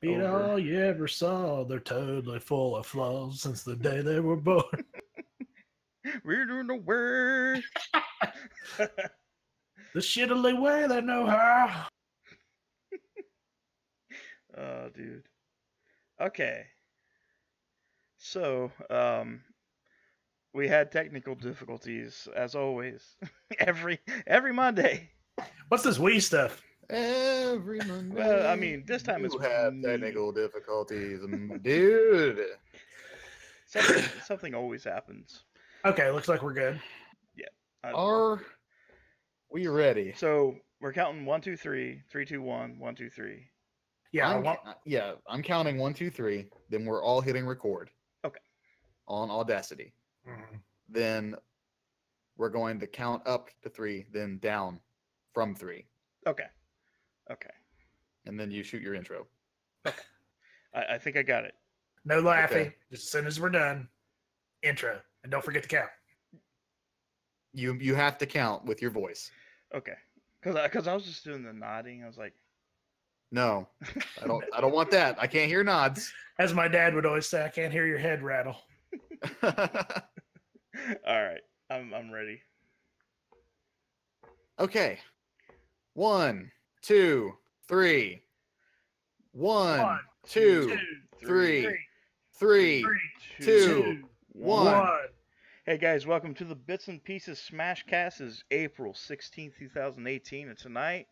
Beat over. all you ever saw. They're totally full of flaws since the day they were born. We're doing the work. The shittily way they know how. Oh, dude. Okay. So, we had technical difficulties as always. every Monday. What's this wee stuff? Every Monday. Well, I mean, this time it's you have me. technical difficulties, dude. Something always happens. Okay, looks like we're good. Yeah. Are we ready? So we're counting 1, 2, 3, 3, 2, 1, 1, 2, 3. Yeah, I'm counting 1, 2, 3. Then we're all hitting record. Okay. On Audacity. Mhm. Then we're going to count up to 3, then down from 3, Okay. Okay. and then you shoot your intro. I think I got it. No laughing. Okay. Just as soon as we're done, intro. And don't forget to count. You have to count with your voice. Okay. Because I was just doing the nodding. I was like, No, I don't want that. I can't hear nods. As my dad would always say, I can't hear your head rattle. all right, I'm ready. Okay. 1, 2, 3. 1, 2, 3, 3, 2, 1. Hey guys, welcome to the Bits and Pieces Smashcast. This is April 16th, 2018, and tonight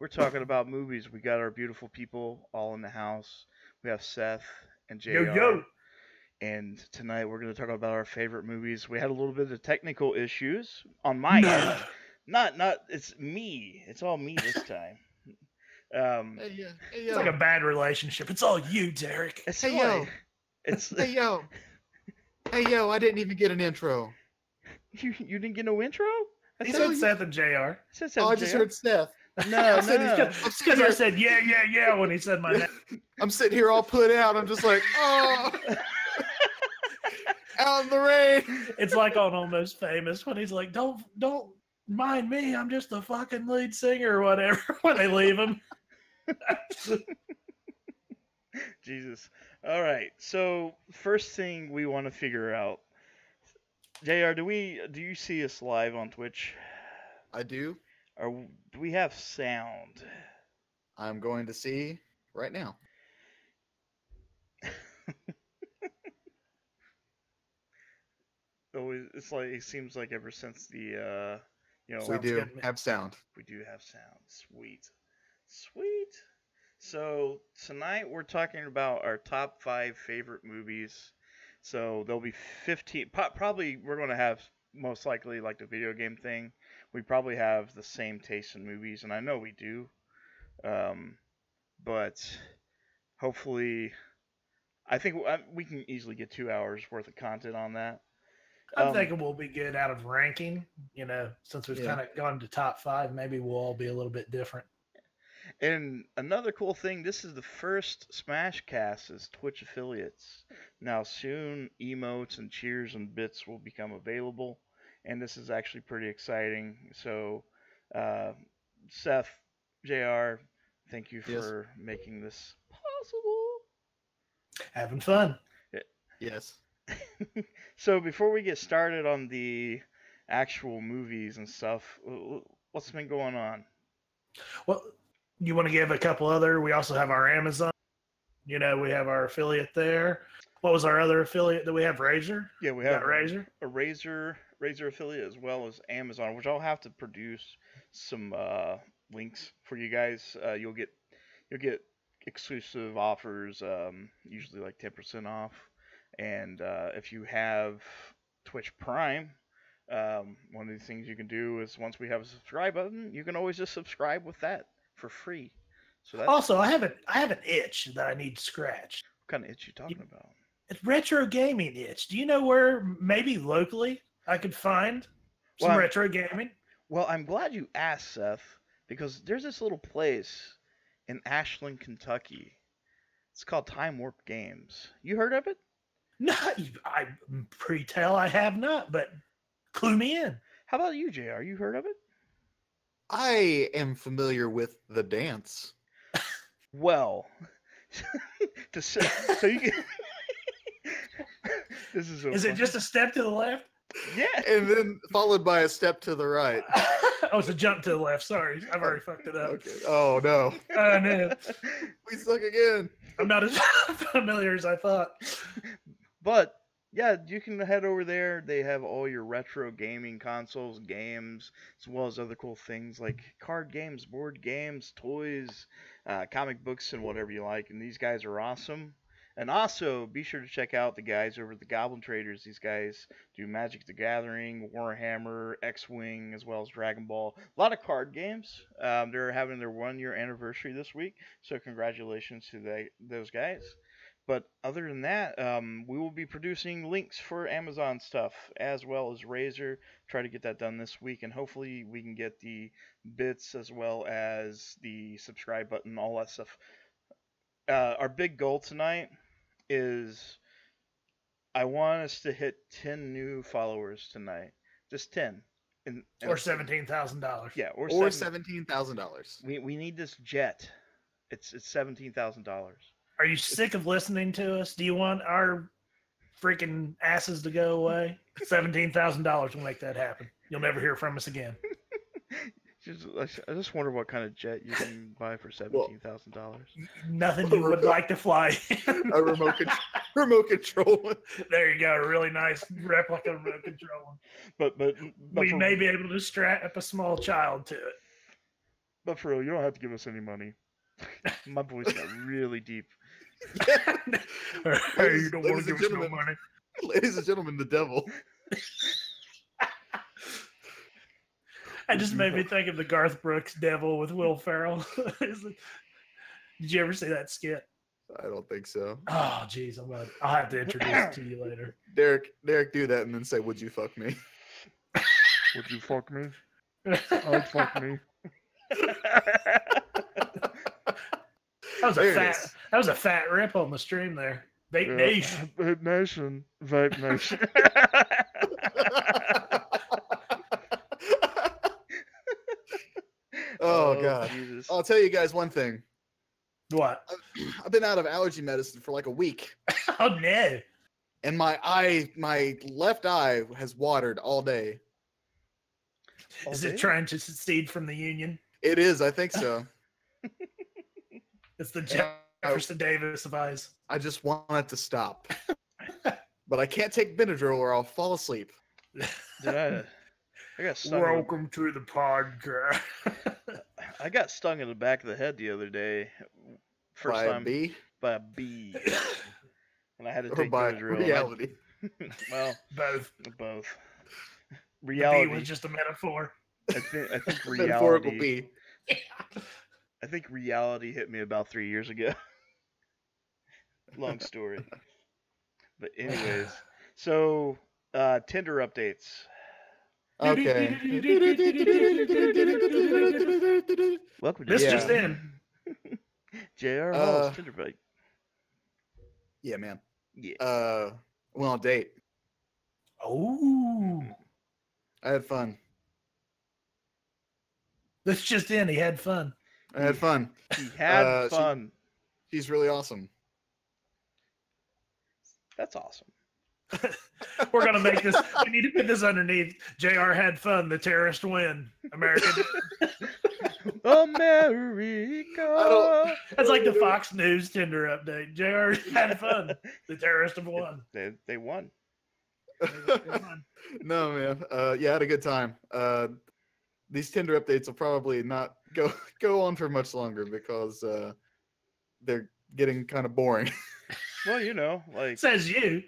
we're talking about movies. We got our beautiful people all in the house. We have Seth and JR. Yo. And tonight we're going to talk about our favorite movies. We had a little bit of technical issues on my end. Not it's me. It's all me this time. It's like a bad relationship. It's all you, Derek. It's Hey, like- yo. It's Hey yo. Hey yo, I didn't even get an intro. you didn't get no intro? He said Seth and JR. I said Oh, I just heard Steph. No, said he's no. got- It's because I said, yeah, when he said my name. I'm sitting here all put out. I'm just like, oh, out in the rain. It's like on Almost Famous when he's like, don't mind me. I'm just the fucking lead singer or whatever when they leave him. Jesus. All right. So first thing we want to figure out, JR, do you see us live on Twitch? I do. Or do we have sound? I'm going to see right now. Always, it's like it seems like ever since the We Sounds do good to me. have sound. we do have sound. Sweet. Sweet. So tonight we're talking about our top 5 favorite movies. So there'll be 15. Probably we're going to have most likely like the video game thing. We probably have the same taste in movies, and I know we do. But hopefully, I think we can easily get 2 hours worth of content on that. I'm thinking we'll be good out of ranking. Since we've Yeah. kind of gone to top 5, maybe we'll all be a little bit different. And another cool thing, this is the first Smashcast as Twitch affiliates. Now soon, emotes and cheers and bits will become available, and this is actually pretty exciting. So, Seth, JR, thank you Yes. for making this possible. Having fun. Yes. So before we get started on the actual movies and stuff, what's been going on? Well, you want to give a couple other? We also have our Amazon. We have our affiliate there. What was our other affiliate that we have? Razor? Yeah, we Got have Razor? a Razer affiliate as well as Amazon, which I'll have to produce some links for you guys. You'll get exclusive offers, usually like 10% off. And if you have Twitch Prime, one of the things you can do is once we have a subscribe button, you can always just subscribe with that for free. So that's Also, I have an itch that I need scratched. what kind of itch you talking about? It's retro gaming itch. Do you know where maybe locally I could find some Well, retro gaming? Well, I'm glad you asked, Seth, because there's this little place in Ashland, Kentucky. It's called Time Warp Games. You heard of it? No, I pre-tell I have not, but clue me in. How about you, JR? You heard of it? I am familiar with the dance. Well, So you can. This is so Is it funny. just a step to the left? Yeah. And then followed by a step to the right. Oh, it's a jump to the left. Sorry, I've already fucked it up. Okay. Oh no. I know. We suck again. I'm not as familiar as I thought. But yeah, you can head over there. They have all your retro gaming consoles, games, as well as other cool things like card games, board games, toys, comic books, and whatever you like. And these guys are awesome. And also, be sure to check out the guys over at the Goblin Traders. These guys do Magic the Gathering, Warhammer, X-Wing, as well as Dragon Ball. A lot of card games. They're having their 1-year anniversary this week, so congratulations to those guys. But other than that, we will be producing links for Amazon stuff as well as Razer. Try to get that done this week, and hopefully we can get the bits as well as the subscribe button, all that stuff. Our big goal tonight is I want us to hit 10 new followers tonight. Just 10. Or $17,000. Yeah, Or $17,000. We need this jet. It's $17,000. Are you sick of listening to us? Do you want our freaking asses to go away? $17,000 will make that happen. You'll never hear from us again. I just wonder what kind of jet you can buy for $17,000. Nothing you would like to fly. A remote control. There you go. A really nice replica remote control one. But We may be able to strap a small child to it. But for real, you don't have to give us any money. My voice got really deep. Hey, you don't want to give us no money. Ladies and gentlemen, the devil. That just made me think of the Garth Brooks Devil with Will Ferrell. Did you ever see that skit? I don't think so. Oh, geez, I'll have to introduce it to you later. Derek, do that and then say, "Would you fuck me?" Would you fuck me? I'd fuck me. That was a fat rip on the stream there. Vape Nation. Vape Nation. Vape Nation. Oh God! Jesus. I'll tell you guys one thing. What? I've been out of allergy medicine for like a week, Oh no! and my left eye has watered all day. Is it trying to secede from the Union? It is, I think so. It's the Jefferson Davis of eyes. I just want it to stop, but I can't take Benadryl or I'll fall asleep. I got stung. Welcome to the podcast. I got stung in the back of the head the other day. First By time a bee? by a bee, and I had to Or take by Benadryl. reality? Well, Both. both. The bee Reality. was just a metaphor. I think Metaphorical reality. bee. I think reality hit me about 3 years ago. Long story. But anyways, so Tinder updates. Okay. Welcome to This Yeah. just in. J.R. Hall's Tinder fight. Yeah, man. Yeah. Went on a date. Oh, I had fun. this just in. He had fun. I had fun. He had fun. She's really awesome. That's awesome. We're gonna make this. We need to put this underneath. JR had fun. The terrorist win. American. America. That's like the Fox News Tinder update. JR had fun. The terrorists have won. They won. No, man. Yeah, I had a good time. These Tinder updates will probably not go on for much longer because they're getting kind of boring. Well, you know, like Says you.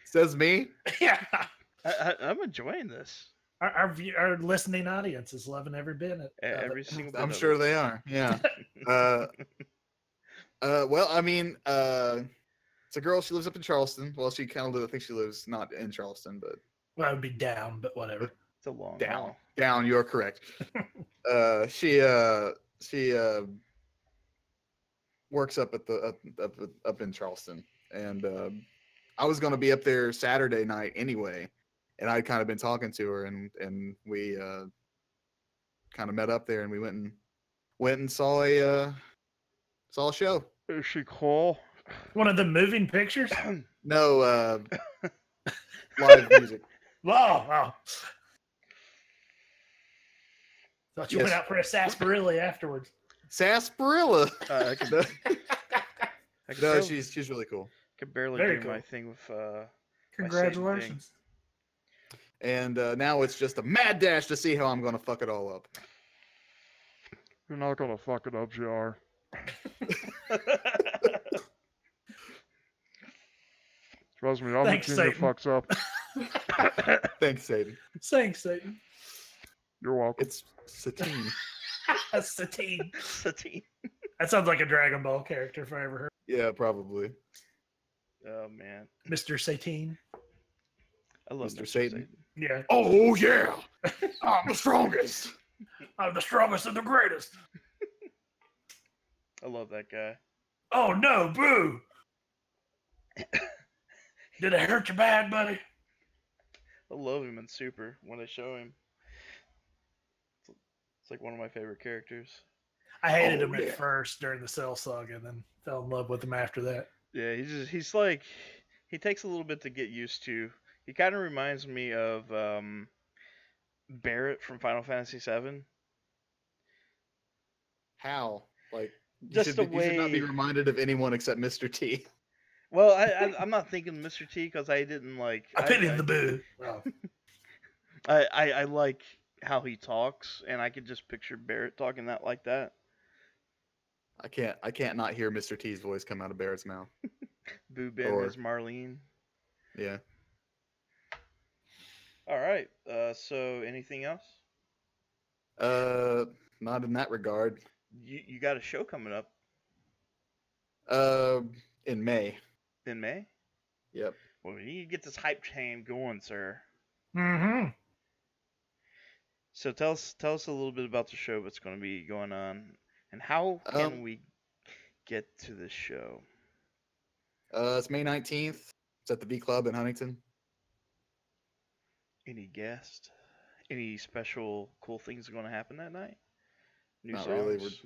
Says me. Yeah. I'm enjoying this. Our listening audience is loving every bit of it. Every single bit I'm of sure it. they are. Yeah. Well, I mean, it's a girl. She lives up in Charleston. Well, she kind of I think she lives not in Charleston, but Well, it would be down, but whatever. It's a long down. haul. Down. You are correct. She works up at the up in Charleston, and I was going to be up there Saturday night anyway, and I'd kind of been talking to her, and we kind of met up there, and we went and saw a show. Is she cool? One of the moving pictures? No, live music. Oh. Thought you Yes. went out for a sarsaparilla afterwards. Sarsaparilla. I could, No, I could no, barely, she's really cool. could barely Very do my cool. thing with Congratulations. And now it's just a mad dash to see how I'm gonna fuck it all up. You're not gonna fuck it up, JR. Trust me, I'm Thanks, the king Satan. that fucks up. Thanks, Satan. Thanks, Satan. You're welcome. It's Satine. Satine. Satine. That sounds like a Dragon Ball character if I ever heard. Yeah, probably. Oh man, Mr. Satine. I love Mr. Mr. Satan. Yeah. Oh yeah, I'm the strongest. I'm the strongest and the greatest. I love that guy. Oh no, boo. Did it hurt you bad, buddy? I love him in Super when they show him. It's like one of my favorite characters. I hated Oh, him yeah. at first during the Cell Saga and then fell in love with him after that. Yeah, he's like, he takes a little bit to get used to. He kind of reminds me of Barrett from Final Fantasy VII. How? Like, Just the you should not be way- reminded of anyone except Mr. T. Well, I'm not thinking Mr. T because I didn't like. I pity the boo. Oh. I like how he talks, and I could just picture Barrett talking that like that. I can't not hear Mr. T's voice come out of Barrett's mouth. Boo Ben Or- as Marlene. Yeah. All right. So anything else? Not in that regard. You got a show coming up In May. in May? Yep. Well, we need to get this hype train going, sir. Mm-hmm. So tell us a little bit about the show that's going to be going on, and how can we get to this show? It's May 19th. It's at the V Club in Huntington. Any guest? Any special cool things going to happen that night? New Not songs?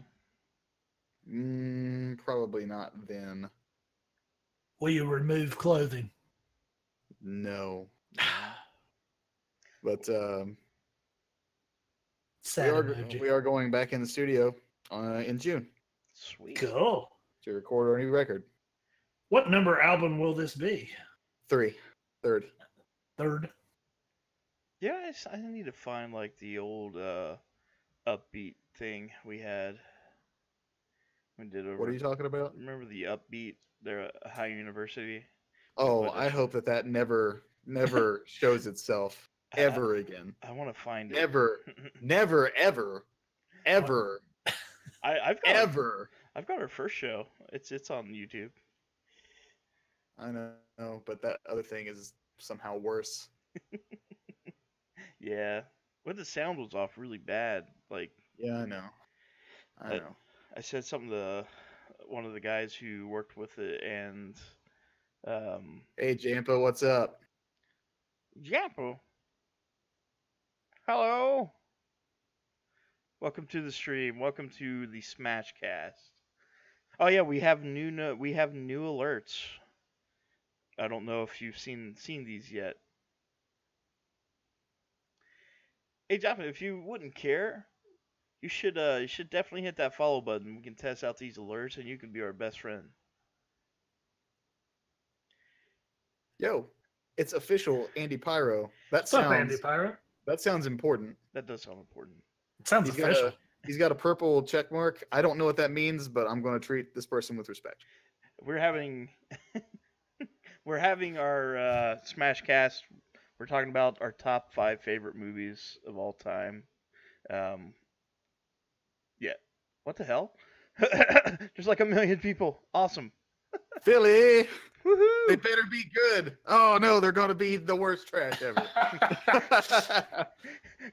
really. Probably not then. Will you remove clothing? No. But Sad emoji. we are going back in the studio in June Sweet. Cool. to record our new record. What number album will this be? Third. Third. Yeah, I need to find like the old upbeat thing we had. We did over. What are you talking about? Remember the upbeat? They're at High University. Oh, What I is- hope that never shows itself ever again. I want to find it. Never, ever I've got ever. I've got our first show. It's on YouTube. I know, but that other thing is somehow worse. Yeah, but the sound was off really bad. Like Yeah, I know. I know. I said something to one of the guys who worked with it, and Hey, Jampa, what's up? Jampo. Hello. Welcome to the stream. Welcome to the Smashcast. Oh yeah, we have new alerts. I don't know if you've seen these yet. Hey, Jampo, if you wouldn't care, you should definitely hit that follow button. We can test out these alerts, and you can be our best friend. Yo, it's official, Andy Pyro. What's up, Andy Pyro? That sounds important. That does sound important. It sounds He's got official. he's got a purple check mark. I don't know what that means, but I'm going to treat this person with respect. We're having our Smashcast. We're talking about our top 5 favorite movies of all time. Yeah. What the hell? There's like 1 million people. Awesome. Philly, they Woohoo! better be good. Oh no, they're going to be the worst trash ever.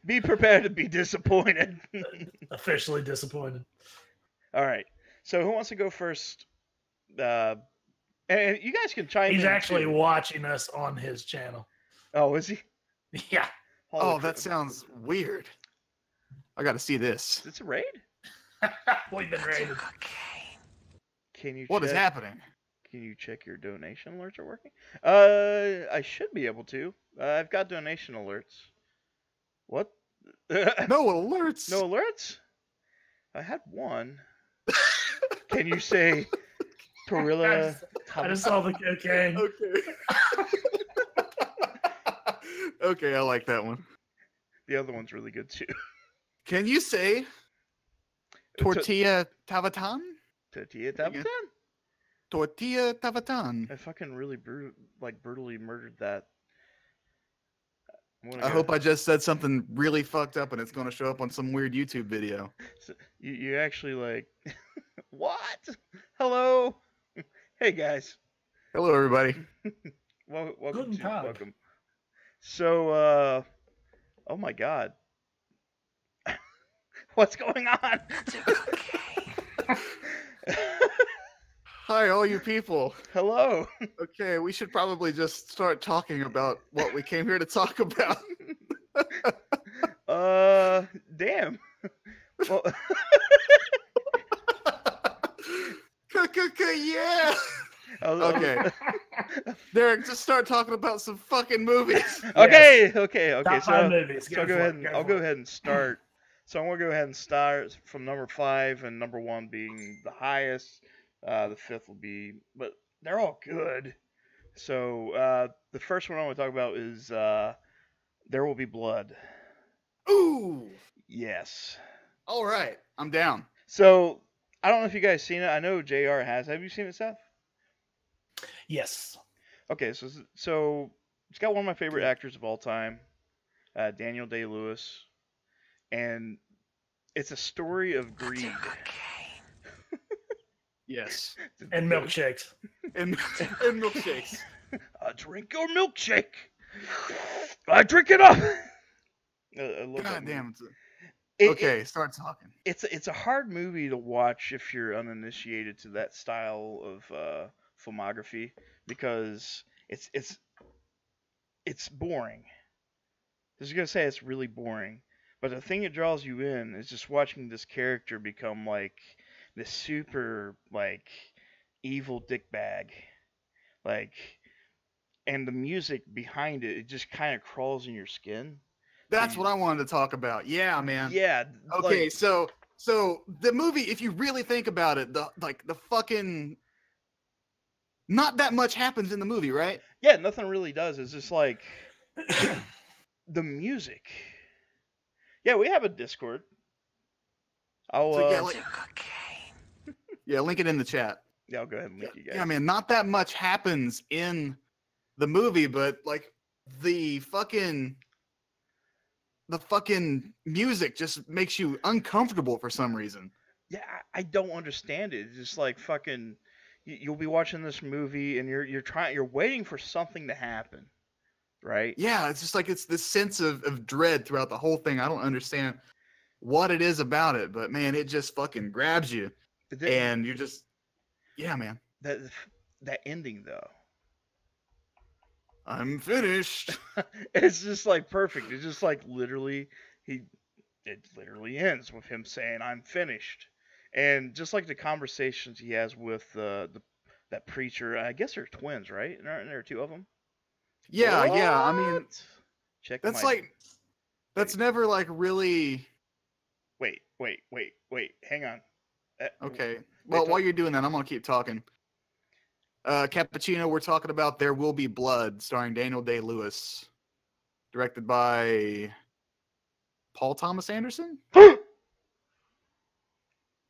Be prepared to be disappointed. Officially disappointed. All right. So who wants to go first? And you guys can chime in. He's actually too. watching us on his channel. Oh, is he? Yeah. Oh, Holy that crap. sounds weird. I got to see this. It's a raid? We've been raided. Can you What is check- happening? Can you check your donation alerts are working? I should be able to. I've got donation alerts. What? No alerts. No alerts? I had one. Can you say Perilla? I just saw the cocaine. Okay. Okay, I like that one. The other one's really good too. Can you say tortilla tavatan? Tortilla Tabatan? Tortilla tavatan. I fucking really brutally murdered that. I hope I just said something really fucked up and it's going to show up on some weird YouTube video. So you actually like what? Hello. Hey guys. Hello, everybody. Welcome Guten to Tag. welcome. So oh my god. What's going on? Hi, all you people. Hello. Okay, we should probably just start talking about what we came here to talk about. Damn. Well, Yeah. Okay. Derek, just start talking about some fucking movies. Okay. Top five movies. So I'll go ahead and start. So I'm gonna go ahead and start from number 5, and number 1 being the highest. The 5th will be, but they're all good. So the first one I want to talk about is There Will Be Blood. Ooh. Yes. All right. I'm down. So I don't know if you guys seen it. I know JR has. Have you seen it, Seth? Yes. Okay, so it's got one of my favorite actors of all time, Daniel Day-Lewis, and it's a story of greed. Yes. And milkshakes. And milkshakes. I drink your milkshake. I drink it up. I love that God movie. damn. It- Okay, start talking. It's a hard movie to watch if you're uninitiated to that style of filmography, because it's boring. I was gonna say it's really boring, but the thing that draws you in is just watching this character become like this super like evil dickbag, like, and the music behind it just kind of crawls in your skin. That's what I wanted to talk about. Yeah, man. Yeah. Okay, like, so the movie, if you really think about it, the fucking not that much happens in the movie, right? yeah, nothing really does. It's just like the music. Yeah, we have a Discord. I'll So, yeah, link it in the chat. yeah, I'll go ahead and link you guys. Yeah, man, not that much happens in the movie, but like the fucking music just makes you uncomfortable for some reason. Yeah, I don't understand it. It's just like fucking. You'll be watching this movie and you're waiting for something to happen, right? Yeah, it's just like it's this sense of dread throughout the whole thing. I don't understand what it is about it, but man, it just fucking grabs you, and you're just, yeah, man. That ending though. I'm finished. It's just like perfect. It's just like literally it literally ends with him saying I'm finished. And just like the conversations he has with that preacher, I guess they're twins, right? Aren't there 2 of them? Yeah, yeah. I mean, What? Check that's my- like, that's never like really. Wait. Hang on. Okay. Well, while you're doing that, I'm gonna keep talking. Cappuccino, we're talking about There Will Be Blood, starring Daniel Day-Lewis, directed by Paul Thomas Anderson.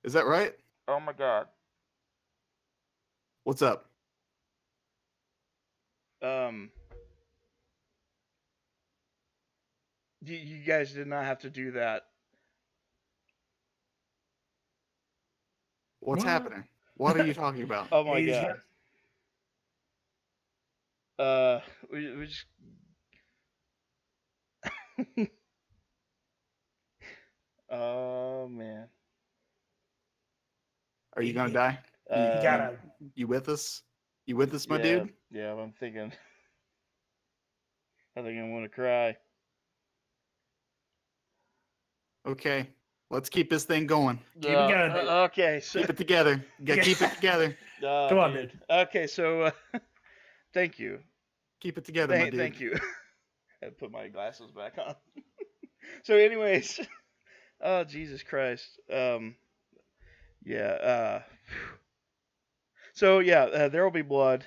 Is that right? Oh my god. What's up? You guys did not have to do that. What's What? happening? What are you talking about? Oh my He's god. We just. Oh man. Are you gonna die? You gotta. You with us? You with us, my yeah, dude? Yeah, I'm thinking. I think I'm gonna cry. Okay. Let's keep this thing going. Keep it going, dude. Okay, so Keep it together. You gotta keep it together. Come on, dude. Okay, so thank you. Keep it together, my dude. Thank you. I had to put my glasses back on. So, anyways, oh Jesus Christ. Yeah. So yeah, there will be blood.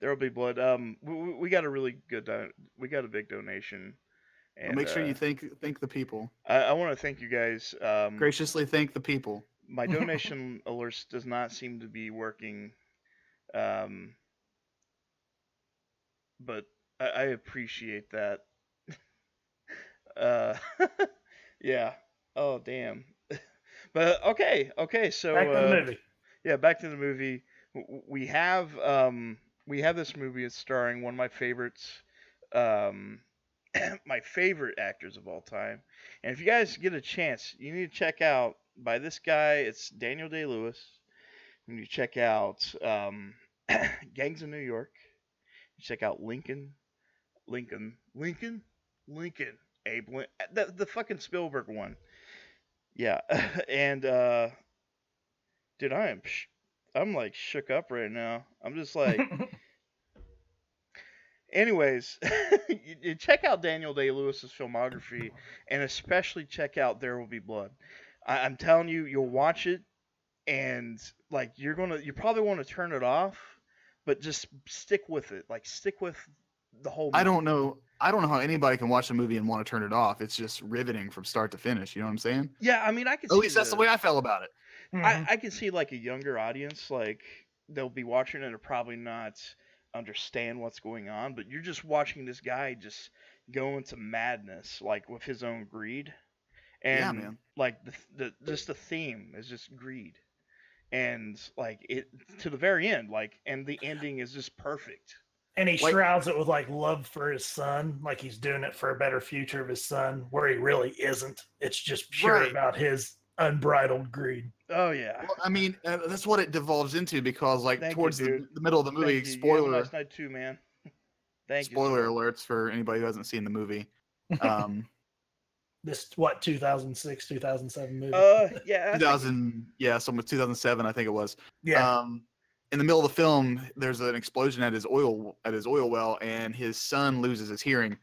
There will be blood. We got a really good. We got a big donation. And Make sure you thank the people. I want to thank you guys. Graciously thank the people. My donation alerts does not seem to be working. But I appreciate that. Yeah. Oh damn. But okay. So Back to the movie. yeah, back to the movie. We have this movie. It's starring one of my favorites, my favorite actors of all time. And if you guys get a chance, you need to check out by this guy. It's Daniel Day-Lewis. You need to check out Gangs of New York. You check out Lincoln. Abe Lincoln. The fucking Spielberg one. Yeah, and dude, I'm like shook up right now. I'm just like. Anyways, you check out Daniel Day-Lewis's filmography, and especially check out There Will Be Blood. I'm telling you, you'll watch it, and like you probably want to turn it off, but just stick with it. Like stick with the whole movie. I don't know how anybody can watch a movie and want to turn it off. It's just riveting from start to finish. You know what I'm saying? Yeah, I mean, I can. At least that's the way I felt about it. I can see like a younger audience, like they'll be watching it and probably not understand what's going on, but you're just watching this guy just go into madness, like with his own greed, and yeah, man. like the theme is just greed, and like it to the very end, like, and the ending is just perfect. And he shrouds it with like love for his son, like he's doing it for a better future of his son, where he really isn't. It's just pure about his unbridled greed. Oh yeah. Well, I mean, that's what it devolves into because, like, towards the middle of the movie, spoiler. You have a nice night too, man. Spoiler alerts for anybody who hasn't seen the movie. This 2006, 2007 movie? Yeah. 2000, yeah, so 2007, I think it was. Yeah. In the middle of the film, there's an explosion at his oil well, and his son loses his hearing.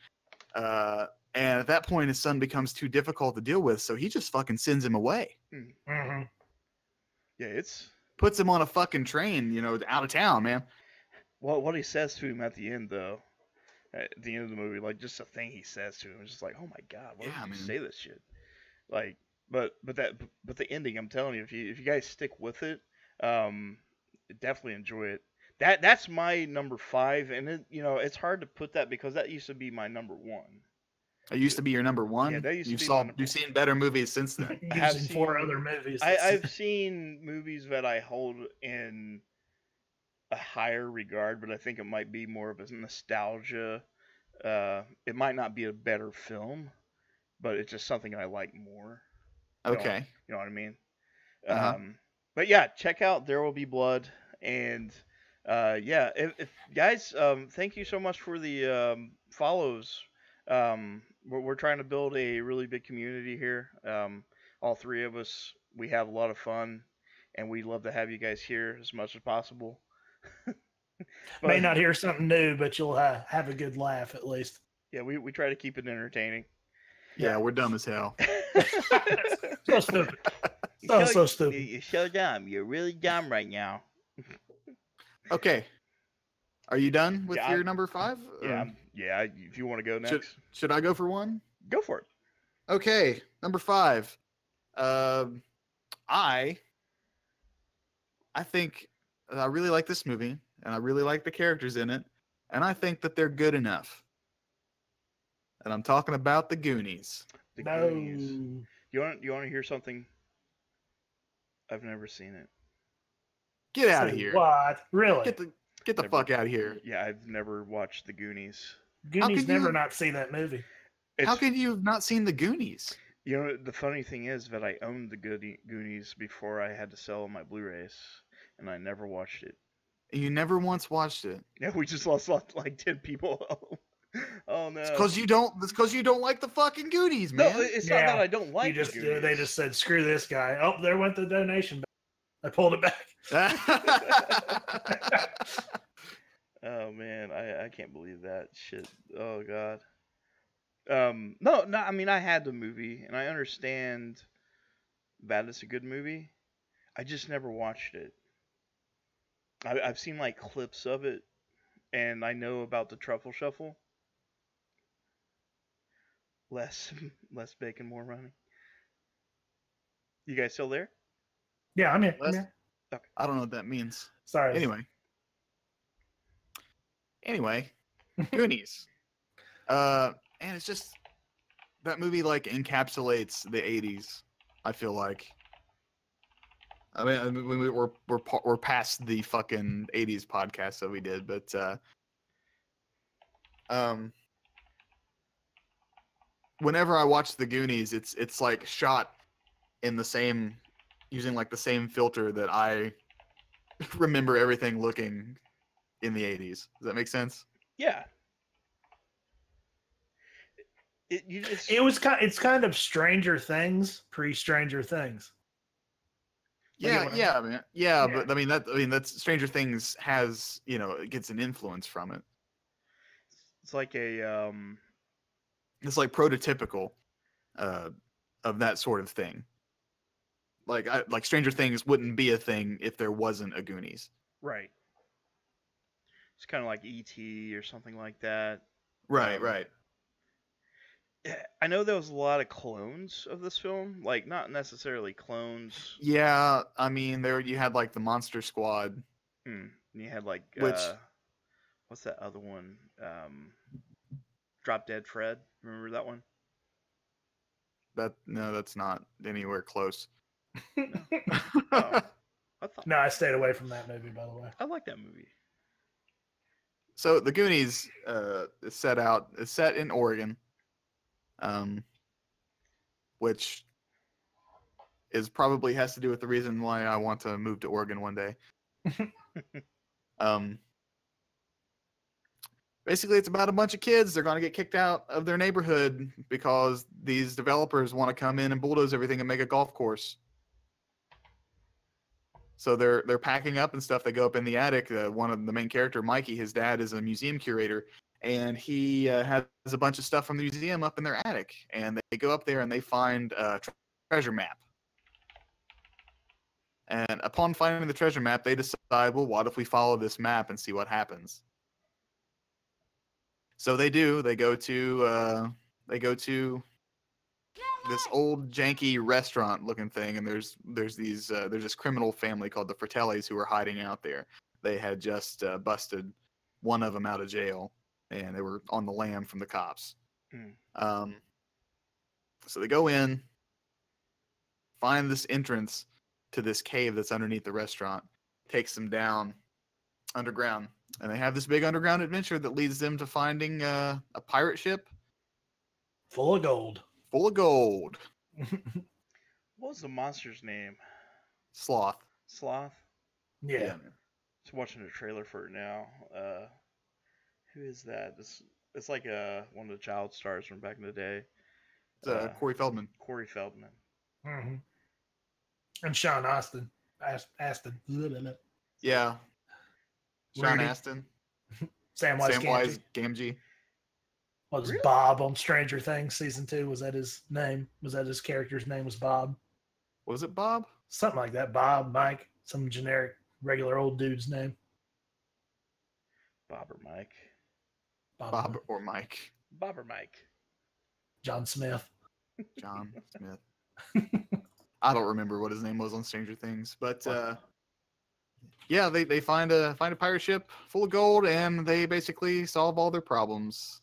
And at that point, his son becomes too difficult to deal with, so he just fucking sends him away. Mm-hmm. Yeah, puts him on a fucking train, out of town, man. Well, what he says to him at the end, though, at the end of the movie, like just the thing he says to him, is just like, oh my god, why would you say this shit? Like, but the ending, I'm telling you, if you guys stick with it, definitely enjoy it. That's my number 5, and it's hard to put that because that used to be my number 1. It used to be your number 1. Yeah, that used to be you've seen better movies since then. I've seen 4 other movies. I've seen movies that I hold in a higher regard, but I think it might be more of a nostalgia. It might not be a better film, but it's just something I like more. Okay. You know what I mean? Uh-huh. But yeah, check out There Will Be Blood, and yeah, if guys, thank you so much for the follows. We're trying to build a really big community here. All 3 of us, we have a lot of fun, and we'd love to have you guys here as much as possible. May not hear something new, but you'll have a good laugh at least. Yeah, we try to keep it entertaining. Yeah, we're dumb as hell. So stupid. So stupid. You're so dumb. You're really dumb right now. Okay. Are you done with your number 5? Yeah. If you want to go next, should I go for one? Go for it. Okay, number 5. I think I really like this movie, and I really like the characters in it, and I think that they're good enough. And I'm talking about the Goonies. The Goonies. You want to hear something? I've never seen it. Get out of here! What? Really? Get the fuck out of here! Yeah, I've never watched the Goonies. Goonies never not seen that movie. How can you have not seen the Goonies? You know, the funny thing is that I owned the Goonies before I had to sell my Blu-rays, and I never watched it. You never once watched it? Yeah, we just lost like 10 people. Oh Oh no. It's because you don't. It's because you don't like the fucking Goonies, No, man. it's not that Yeah. I don't like You just the Goonies. they just said screw this guy. Oh, there went the donation. I pulled it back. Oh man, I can't believe that shit. Oh god. No, I mean I had the movie and I understand that it's a good movie. I just never watched it. I've seen like clips of it, and I know about the Truffle Shuffle. Less bacon, more money. You guys still there? Yeah, I'm here. I'm Les- here. I don't know what that means. Sorry. Anyway, Goonies. And it's just that movie like encapsulates the '80s. I feel like. I mean we're past the fucking '80s podcast that we did, but whenever I watch the Goonies, it's like shot in the same using like the same filter that I remember everything looking in the '80s. Does that make sense? Yeah. It's kind of Stranger Things pre Stranger Things. Yeah, man. Yeah, but Yeah. I mean that's Stranger Things has, it gets an influence from it. It's like a It's like prototypical of that sort of thing. Like Stranger Things wouldn't be a thing if there wasn't a Goonies. right. It's kind of like E.T. or something like that. Right, Um, right. I know there was a lot of clones of this film, like not necessarily clones. Yeah, I mean there you had like the Monster Squad, And you had like which what's that other one? Drop Dead Fred. Remember that one? that's not anywhere close. Oh, I thought No, I stayed away from that movie, by the way. I like that movie. So the Goonies is set in Oregon, which is probably has to do with the reason why I want to move to Oregon one day. Basically, it's about a bunch of kids. They're going to get kicked out of their neighborhood because these developers want to come in and bulldoze everything and make a golf course. So they're packing up and stuff. They go up in the attic. One of the main character, Mikey, his dad is a museum curator, and he has a bunch of stuff from the museum up in their attic. And they go up there and they find a treasure map. And upon finding the treasure map, they decide, well, what if we follow this map and see what happens? So they do. They go to this old janky restaurant looking thing, and there's this criminal family called the Fratellis who are hiding out there. They had just busted one of them out of jail, and they were on the lam from the cops. So they go in, find this entrance to this cave that's underneath the restaurant, takes them down underground, and they have this big underground adventure that leads them to finding a pirate ship Full of gold. full of gold. What was the monster's name? Sloth. Sloth. Yeah. Man. Just watching a trailer for it now. Who is that? It's like one of the child stars from back in the day. It's Corey Feldman. Corey Feldman. Mm-hmm. And Sean Astin. Astin. Yeah. Sean Rudy. Astin. Samwise Samwise Gamgee. Gamgee. Was Really? Bob on Stranger Things season 2? Was that his name? Was that his character's name? Was Bob? Was it Bob? Something like that. Bob, Mike, some generic, regular old dude's name. Bob or Mike. Bob or Mike? Bob or Mike. John Smith. John Smith. I don't remember what his name was on Stranger Things, but yeah, they find a pirate ship full of gold, and they basically solve all their problems.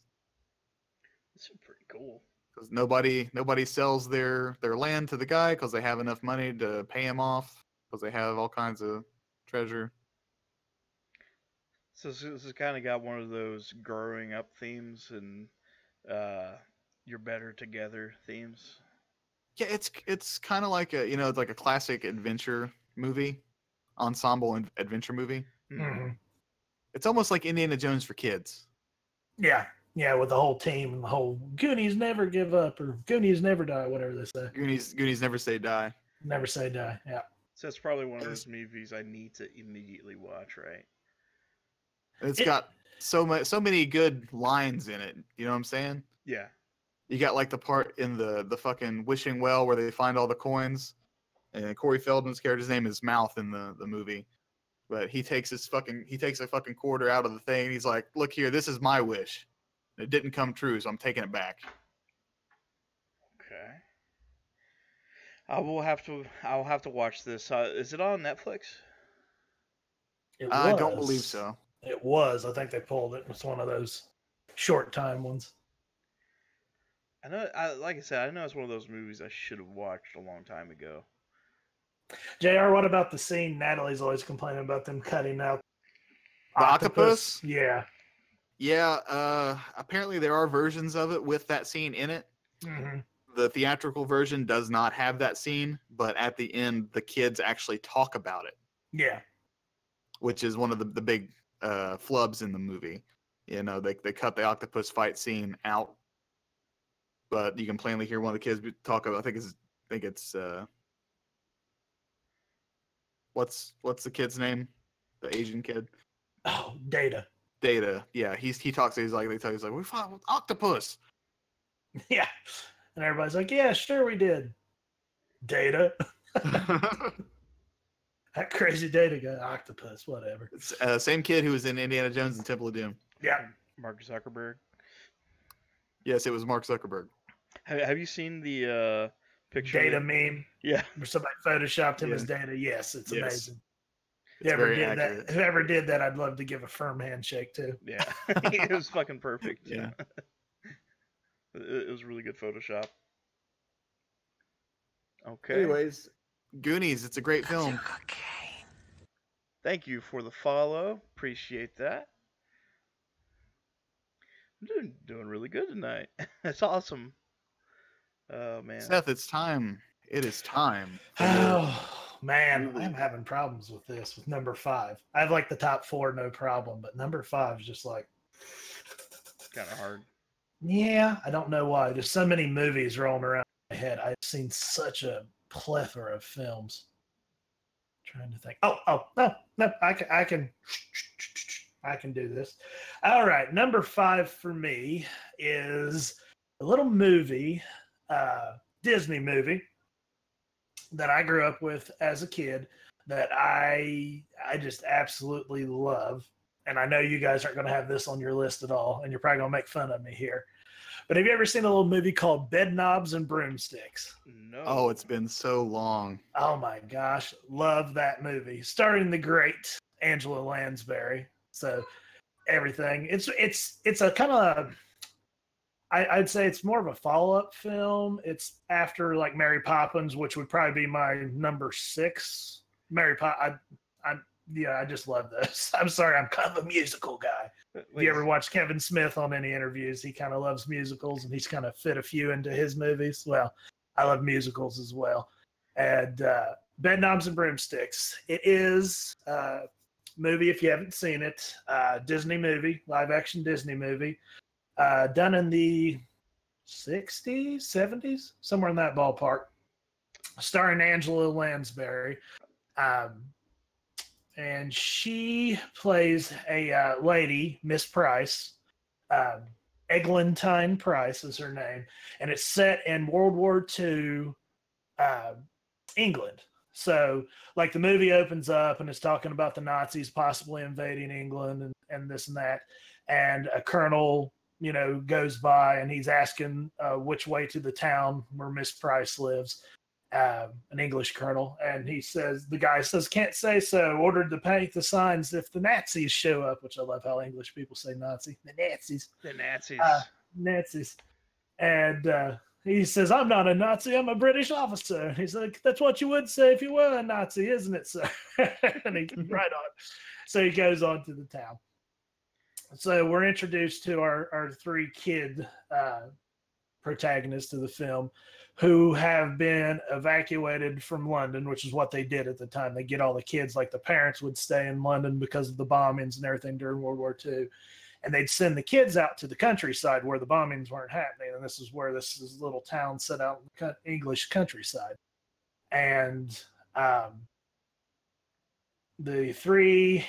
This is pretty cool. Because nobody sells their land to the guy because they have enough money to pay him off because they have all kinds of treasure. So this has kind of got one of those growing up themes and you're better together themes. Yeah, it's kind of like it's like a classic adventure movie, ensemble adventure movie. Mm-hmm. It's almost like Indiana Jones for kids. Yeah. Yeah, with the whole team and the whole Goonies never give up or Goonies never die, whatever they say. Goonies never say die. Never say die. Yeah. So it's probably one of those movies I need to immediately watch, right? It's got so many good lines in it. You know what I'm saying? Yeah. You got like the part in the fucking wishing well where they find all the coins, and Corey Feldman's character's name is Mouth in the movie, but he takes a fucking quarter out of the thing. And he's like, "Look here, this is my wish. It didn't come true, so I'm taking it back." Okay. I'll have to watch this. Is it on Netflix? I don't believe so. It was. I think they pulled it. It's one of those short time ones. I know. Like I said, I know it's one of those movies I should have watched a long time ago. JR, what about the scene? Natalie's always complaining about them cutting out the octopus. Yeah. Yeah. Apparently, there are versions of it with that scene in it. Mm-hmm. The theatrical version does not have that scene, but at the end, the kids actually talk about it. Yeah. Which is one of the big flubs in the movie. You know, they cut the octopus fight scene out, but you can plainly hear one of the kids talk about. I think it's what's the kid's name? The Asian kid. Oh, Data. Data. Yeah, he's we fought with octopus. Yeah, and everybody's like, yeah, sure we did. Data. That crazy Data guy, octopus, whatever. It's, same kid who was in Indiana Jones and Temple of Doom. Yeah. Mark Zuckerberg. Yes, it was Mark Zuckerberg. Have you seen the picture? Data meme? Yeah. Where somebody photoshopped him as Data? Yes, it's amazing. It's very accurate. Whoever did that, I'd love to give a firm handshake to. Yeah. It was fucking perfect. Yeah. It was really good Photoshop. Okay. Anyways, Goonies, it's a great film. Thank you for the follow. Appreciate that. I'm doing really good tonight. That's awesome. Oh, man. Seth, it's time. It is time. Oh, man. I'm having problems with this, with number 5. I have like the top 4, no problem, but number 5 is just like... kind of hard. Yeah, I don't know why. There's so many movies rolling around my head. I've seen such a plethora of films. Trying to think. No, I can do this. All right, number 5 for me is a little movie, Disney movie that I grew up with as a kid that I just absolutely love. And I know you guys aren't going to have this on your list at all, and you're probably going to make fun of me here. But have you ever seen a little movie called Bedknobs and Broomsticks? No. Oh, it's been so long. Oh my gosh, love that movie. Starring the great Angela Lansbury. So everything. It's a kind of, I'd say it's more of a follow-up film. It's after like Mary Poppins, which would probably be my number 6. Mary Poppins. I just love this. I'm sorry, I'm kind of a musical guy. If you ever watch Kevin Smith on any interviews, he kind of loves musicals, and he's kind of fit a few into his movies. Well, I love musicals as well. And Bedknobs and Broomsticks. It is a movie, if you haven't seen it, Disney movie, live-action Disney movie, done in the 60s, 70s, somewhere in that ballpark, starring Angela Lansbury. And she plays a lady, Miss Price. Eglantine Price is her name. And it's set in World War II England. So, like, the movie opens up and it's talking about the Nazis possibly invading England and this and that. And a colonel, goes by and he's asking which way to the town where Miss Price lives. An English colonel, and the guy says, can't say so, ordered to paint the signs if the Nazis show up, which I love how English people say Nazi. The Nazis. Nazis. And he says, I'm not a Nazi, I'm a British officer. And he's like, that's what you would say if you were a Nazi, isn't it, sir? And he's right on. So he goes on to the town. So we're introduced to our 3 kid protagonists of the film, who have been evacuated from London, which is what they did at the time. They get all the kids, like the parents would stay in London because of the bombings and everything during World War II. and they'd send the kids out to the countryside where the bombings weren't happening. And this is where this little town set out in the English countryside. And the three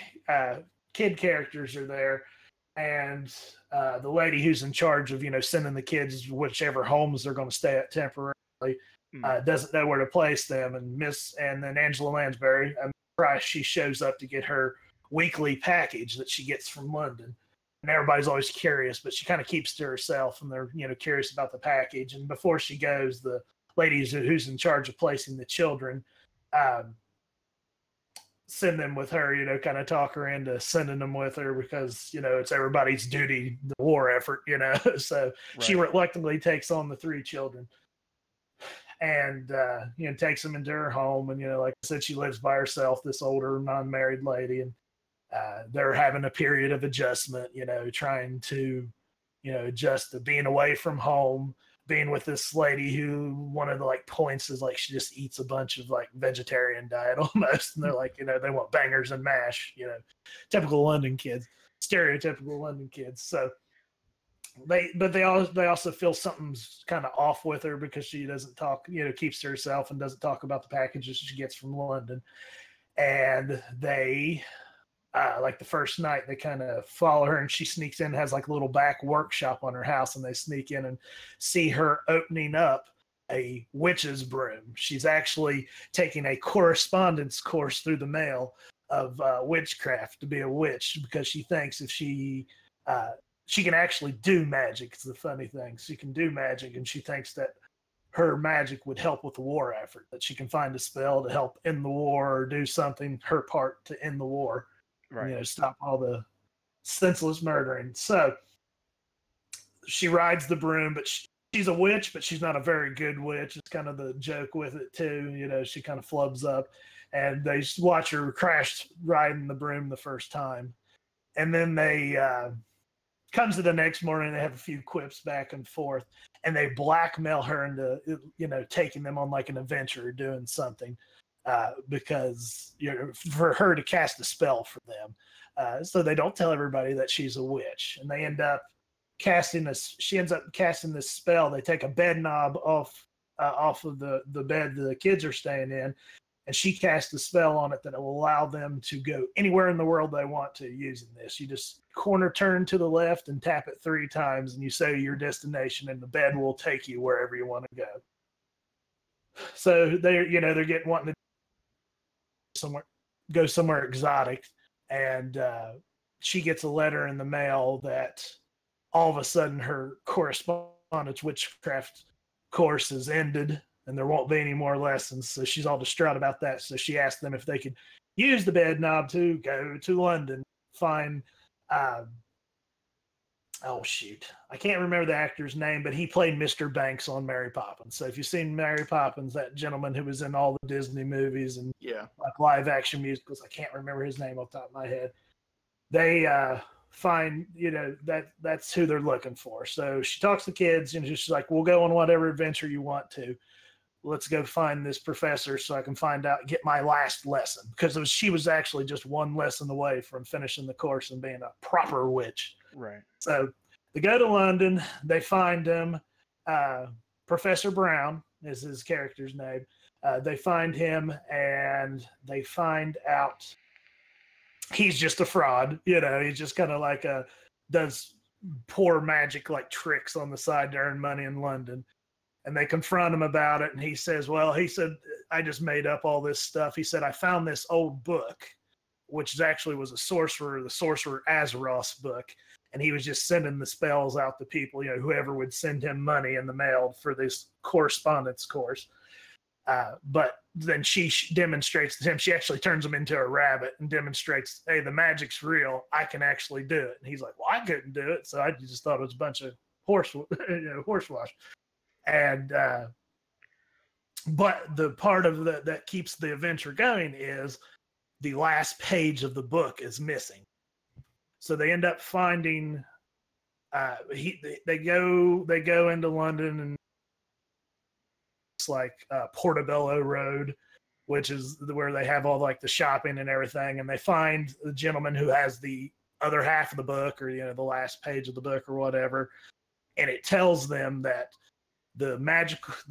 kid characters are there, and the lady who's in charge of, sending the kids whichever homes they're going to stay at temporarily doesn't know where to place them. And then Angela Lansbury, Price, she shows up to get her weekly package that she gets from London. And everybody's always curious, but she kind of keeps to herself, and they're, curious about the package. And before she goes, the lady who's in charge of placing the children send them with her, kind of talk her into sending them with her because, it's everybody's duty, the war effort, So she reluctantly takes on the three children and, takes them into her home. And, like I said, she lives by herself, this older non-married lady. And they're having a period of adjustment, trying to, adjust to being away from home, being with this lady who one of the points is she just eats a bunch of vegetarian diet almost. And they're they want bangers and mash, typical London kids, stereotypical London kids. So they also feel something's kind of off with her because she doesn't talk, keeps to herself and doesn't talk about the packages she gets from London. And they, the first night, they kind of follow her, and she sneaks in, has a little back workshop on her house, and they sneak in and see her opening up a witch's broom. She's actually taking a correspondence course through the mail of witchcraft to be a witch, because she thinks if she can actually do magic. It's the funny thing. She can do magic, and she thinks that her magic would help with the war effort, that she can find a spell to help end the war or do something, her part to end the war. Right. Stop all the senseless murdering. So she rides the broom, but she's a witch, but she's not a very good witch. It's kind of the joke with it too. She kind of flubs up, and they watch her crash riding the broom the first time. And then they comes to the next morning, they have a few quips back and forth, and they blackmail her into, taking them on an adventure or doing something. Because for her to cast a spell for them, so they don't tell everybody that she's a witch, and they end up casting this. She ends up casting this spell. They take a bed knob off of the bed the kids are staying in, and she casts a spell on it that will allow them to go anywhere in the world they want to using this. You just corner turn to the left and tap it 3 times, and you say your destination, and the bed will take you wherever you want to go. So they're getting wanting to go somewhere exotic, and she gets a letter in the mail that all of a sudden her correspondence witchcraft course is ended and there won't be any more lessons. So she's all distraught about that. So she asked them if they could use the bed knob to go to London, find I can't remember the actor's name, but he played Mr. Banks on Mary Poppins. So if you've seen Mary Poppins, that gentleman who was in all the Disney movies and live action musicals, I can't remember his name off the top of my head. They find, that's who they're looking for. So she talks to the kids, and she's like, we'll go on whatever adventure you want to. Let's go find this professor so I can get my last lesson. Because she was actually just one lesson away from finishing the course and being a proper witch. Right. So they go to London. They find him. Professor Brown is his character's name. They find him, and they find out he's just a fraud. He's just kind of does poor magic tricks on the side to earn money in London. And they confront him about it, and he said, I just made up all this stuff. He said, I found this old book, which actually was the sorcerer Azeroth's book, and he was just sending the spells out to people, whoever would send him money in the mail for this correspondence course. But then she demonstrates to him, she actually turns him into a rabbit and demonstrates, hey, the magic's real. I can actually do it. And he's like, well, I couldn't do it. So I just thought it was a bunch of horsewash. And but the part of that keeps the adventure going is the last page of the book is missing. So they end up finding they go into London, and it's Portobello Road, which is where they have all the shopping and everything, and they find the gentleman who has the other half of the book, or the last page of the book or whatever, and it tells them that the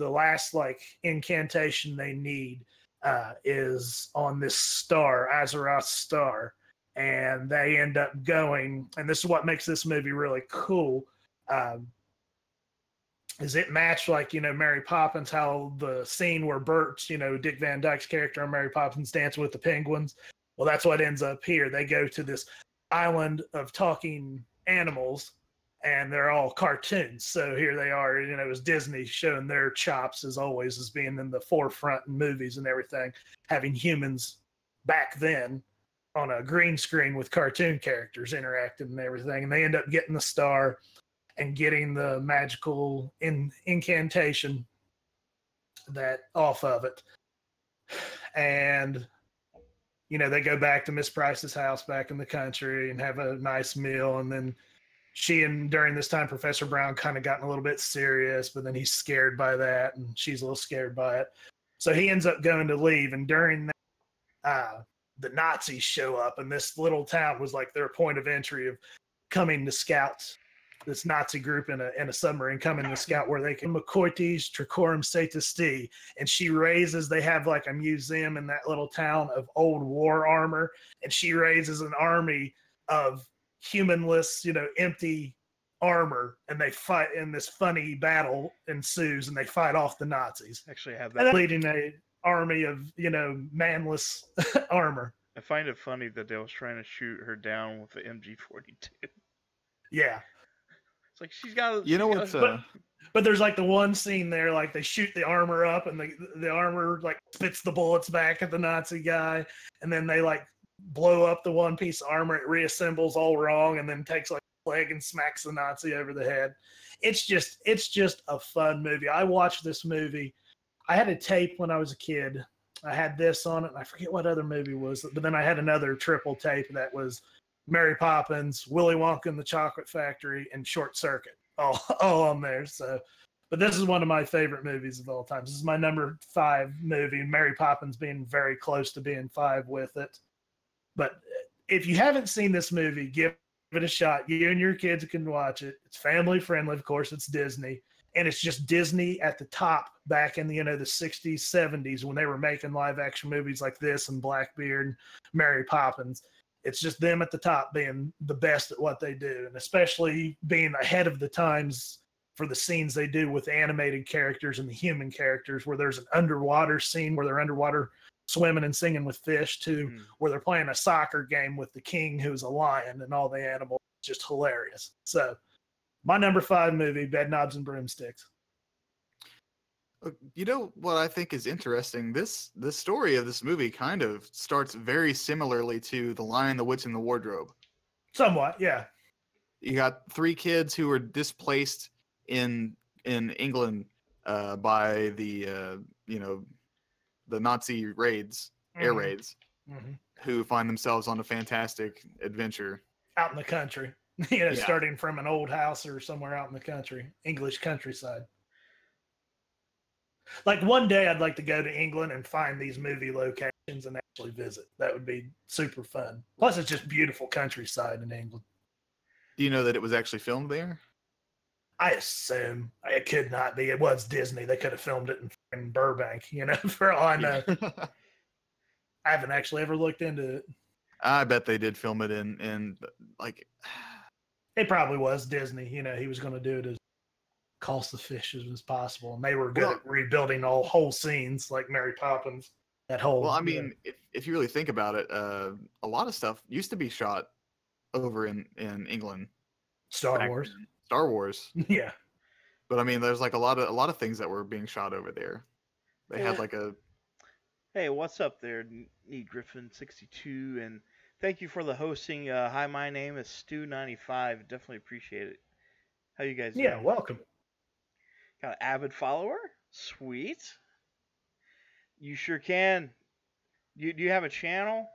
last like incantation they need is on this star, Azeroth star, and they end up going. And this is what makes this movie really cool. Is it matched like Mary Poppins, how the scene where Bert, Dick Van Dyke's character on Mary Poppins dancing with the penguins? Well, that's what ends up here. They go to this island of talking animals, and they're all cartoons. So here they are, it was Disney showing their chops as always as being in the forefront in movies and everything, having humans back then on a green screen with cartoon characters interacting and everything. And they end up getting the star and getting the magical incantation that off of it. And they go back to Miss Price's house back in the country and have a nice meal. And then during this time, Professor Brown kind of gotten a little bit serious, but then he's scared by that, and she's a little scared by it. So he ends up going to leave. And during that, the Nazis show up, and this little town was like their point of entry of coming to scout this Nazi group in a submarine, coming to scout where they can Macoites Tricorum Satis, and they have like a museum in that little town of old war armor, and she raises an army of humanless, empty armor, and they fight, and this funny battle ensues, and they fight off the Nazis. Actually, I have that. Leading a army of manless armor. I find it funny that they was trying to shoot her down with the MG42. Yeah. It's like she's got. But there's like the one scene there, like they shoot the armor up, and the armor like spits the bullets back at the Nazi guy, and then they like blow up the one piece of armor, it reassembles all wrong, and then takes like a leg and smacks the Nazi over the head. It's just a fun movie. I watched this movie. I had a tape when I was a kid. I had this on it, and I forget what other movie was, but then I had another triple tape that was Mary Poppins, Willy Wonka and the Chocolate Factory, and Short Circuit, all on there. So, but this is one of my favorite movies of all time. This is my number 5 movie, Mary Poppins being very close to being 5 with it. But if you haven't seen this movie, give it a shot. You and your kids can watch it. It's family friendly, of course. It's Disney, and it's just Disney at the top back in the 60s, 70s when they were making live action movies like this and Blackbeard and Mary Poppins. It's just them at the top being the best at what they do, and especially being ahead of the times for the scenes they do with animated characters and the human characters, where there's an underwater scene where they're underwater swimming and singing with fish too, where they're playing a soccer game with the king who's a lion and all the animals. Just hilarious. So my number 5 movie, Bedknobs and Broomsticks. What I think is interesting? The story of this movie kind of starts very similarly to The Lion, the Witch, and the Wardrobe. Somewhat, yeah. You got 3 kids who were displaced in England by the Nazi raids, air raids, who find themselves on a fantastic adventure out in the country. Starting from an old house or somewhere out in the country, English countryside. Like one day I'd like to go to England and find these movie locations and actually visit. That would be super fun. Plus it's just beautiful countryside in England. Do you know that it was actually filmed there? I assume. It could not be. It was Disney. They could have filmed it in Burbank, for all I know. I haven't actually ever looked into it. I bet they did film it in like... It probably was Disney. He was going to do it as cost efficient as possible, and they were good at rebuilding whole scenes like Mary Poppins. That whole. Well, I mean, if you really think about it, a lot of stuff used to be shot over in England. Star Wars. Yeah. But I mean, there's like a lot of things that were being shot over there. They had like a. Hey, what's up there, Need Griffin 62, and thank you for the hosting. Hi, my name is Stu95. Definitely appreciate it. How you guys doing? Yeah, welcome. Got an avid follower? Sweet. You sure can. Do you have a channel?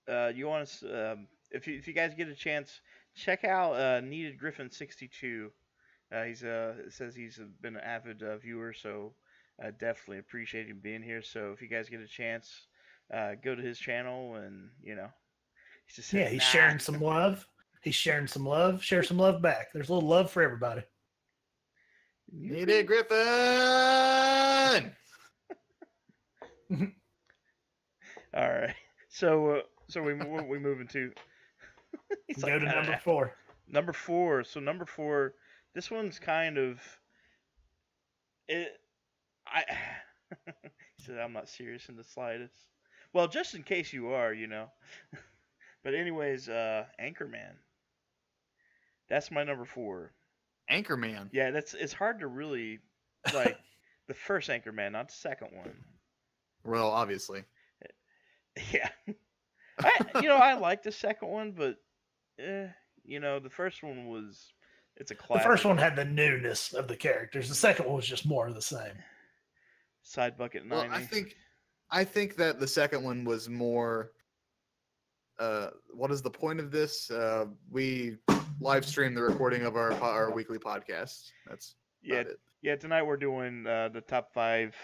You want to? If you guys get a chance, check out Needed Griffin 62. He's says he's been an avid viewer, so definitely appreciate him being here. So if you guys get a chance, go to his channel and He just said, Yeah, he's nah. sharing some love. He's sharing some love. Share some love back. There's a little love for everybody. Need it, Griffin. All right. So we move into. He's Go like, to number "Ah." 4. Number 4. So number 4. This one's kind of. It. I. He said, I'm not serious in the slightest. Well, just in case you are, you know. But anyways, Anchorman. That's my number 4. Anchorman. Yeah, it's hard to really like the first Anchorman, not the second one. Well, obviously. Yeah, I like the second one, but the first one it's a The classic. first one had the newness of the characters. The second one was just more of the same. Side Bucket 90. Well, I think that the second one was more. What is the point of this? We live stream the recording of our weekly podcast. That's about it. Yeah. Tonight we're doing the top 5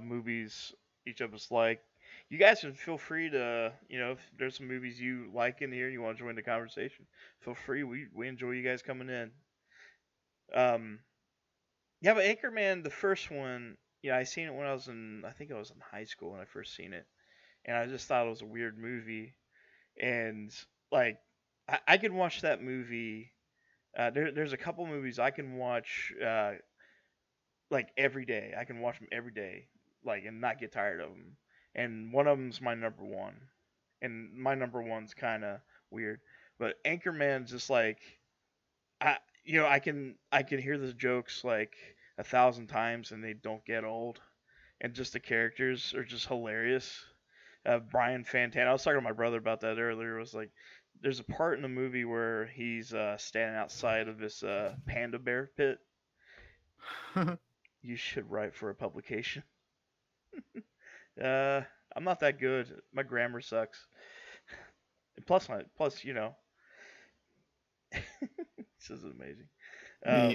movies each of us like. You guys can feel free to, if there's some movies you like in here and you want to join the conversation, feel free. We enjoy you guys coming in. Yeah, but Anchorman, the first one, I seen it when I think I was in high school when I first seen it, and I just thought it was a weird movie, and like I can watch that movie. There's a couple movies I can watch like every day. I can watch them every day, like, and not get tired of them. And one of them's my number 1, and my number 1's kind of weird. But Anchorman's just like, I can hear the jokes like 1,000 times and they don't get old, and just the characters are just hilarious. Brian Fantana. I was talking to my brother about that earlier. It was like, there's a part in the movie where he's standing outside of this panda bear pit. You should write for a publication. I'm not that good. My grammar sucks. Plus, this is amazing.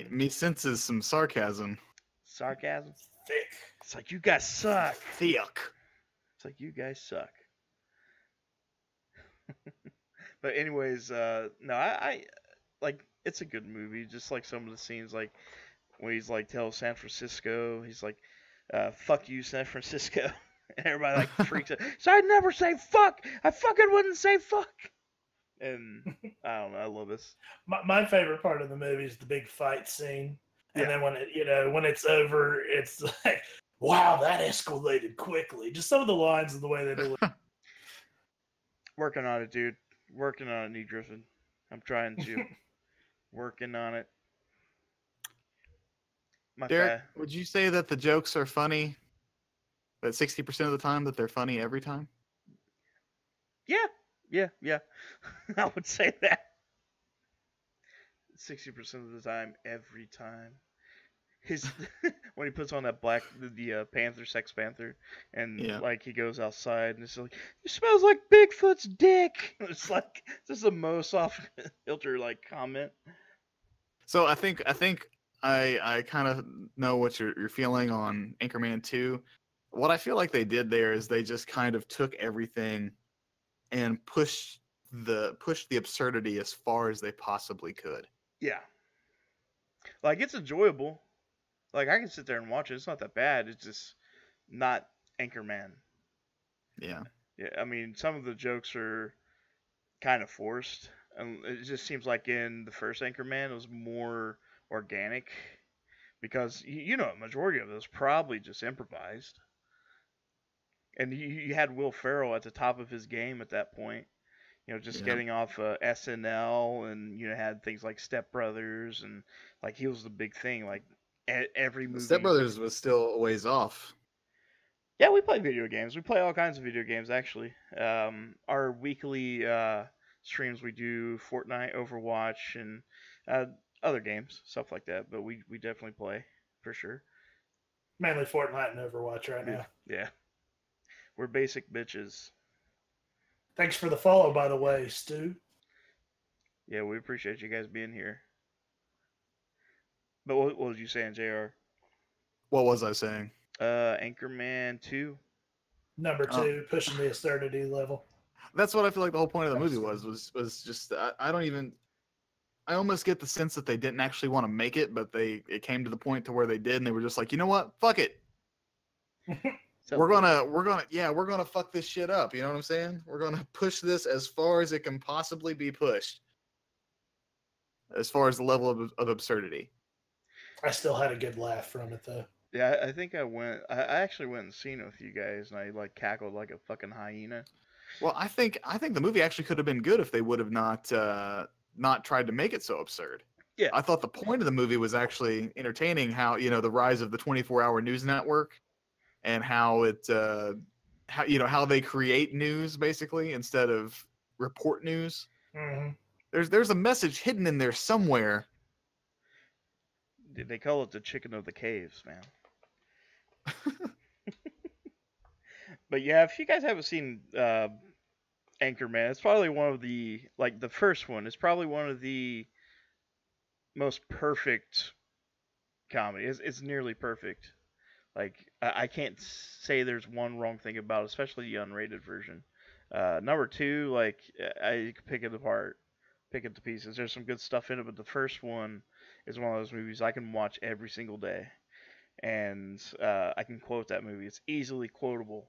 Me senses some sarcasm. Sarcasm. Thick. It's like, you guys suck. Thick. It's like, you guys suck. But anyways, no, I like, it's a good movie. Just like some of the scenes, like when he's like, tell San Francisco, he's like, fuck you, San Francisco. And everybody like freaks out. So I'd never say fuck. I fucking wouldn't say fuck. And I don't know. I love this. My favorite part of the movie is the big fight scene, and Yeah. then when it's over, it's like, wow, that escalated quickly. Just some of the lines and the way they do it. Working on it, dude. Working on it, Knee Griffin. I'm trying to. Working on it. Derek, would you say that the jokes are funny? That 60% of the time that they're funny every time? Yeah. I would say that. 60% of the time, every time. When he puts on that the Panther, Sex Panther, and like he goes outside and it's like, it smells like Bigfoot's dick. It's like, this is the most off filter like comment. So I think I kind of know what you're feeling on Anchorman 2. What I feel like they did there is they just kind of took everything and pushed the absurdity as far as they possibly could. Yeah. Like, it's enjoyable. Like, I can sit there and watch it. It's not that bad. It's just not Anchorman. Yeah. Yeah, I mean, some of the jokes are kind of forced. And it just seems like in the first Anchorman, it was more organic. Because, a majority of it was probably just improvised. And you had Will Ferrell at the top of his game at that point. Just getting off SNL, and had things like Step Brothers, and like he was the big thing. Like every movie. Step Brothers was still a ways off. Yeah, we play video games. We play all kinds of video games, actually. Our weekly streams, we do Fortnite, Overwatch, and other games, stuff like that. But we definitely play, for sure. Mainly Fortnite and Overwatch right now. Yeah. We're basic bitches. Thanks for the follow, by the way, Stu. Yeah, we appreciate you guys being here. But what was you saying, JR? What was I saying? Anchorman 2. Number 2, pushing the absurdity level. That's what I feel like the whole point of the movie was just I don't even I almost get the sense that they didn't actually want to make it, but it came to the point to where they did, and they were just like, you know what, fuck it, So we're gonna fuck this shit up. You know what I'm saying? We're gonna push this as far as it can possibly be pushed, as far as the level of absurdity. I still had a good laugh from it though. yeah, I think I actually went and seen it with you guys, and I like cackled like a fucking hyena. Well, I think the movie actually could have been good if they would have not tried to make it so absurd. Yeah. I thought the point of the movie was actually entertaining. How the rise of the 24-hour news network, and how how they create news basically instead of report news. Mm-hmm. There's a message hidden in there somewhere. They call it the chicken of the caves, man. But yeah, if you guys haven't seen Anchorman, it's probably one of the the first one. It's probably one of the most perfect comedy. It's nearly perfect. Like I can't say there's one wrong thing about it, especially the unrated version. Number two, like I could pick it apart, pick it to pieces. There's some good stuff in it, but the first one is one of those movies I can watch every single day, and I can quote that movie. It's easily quotable.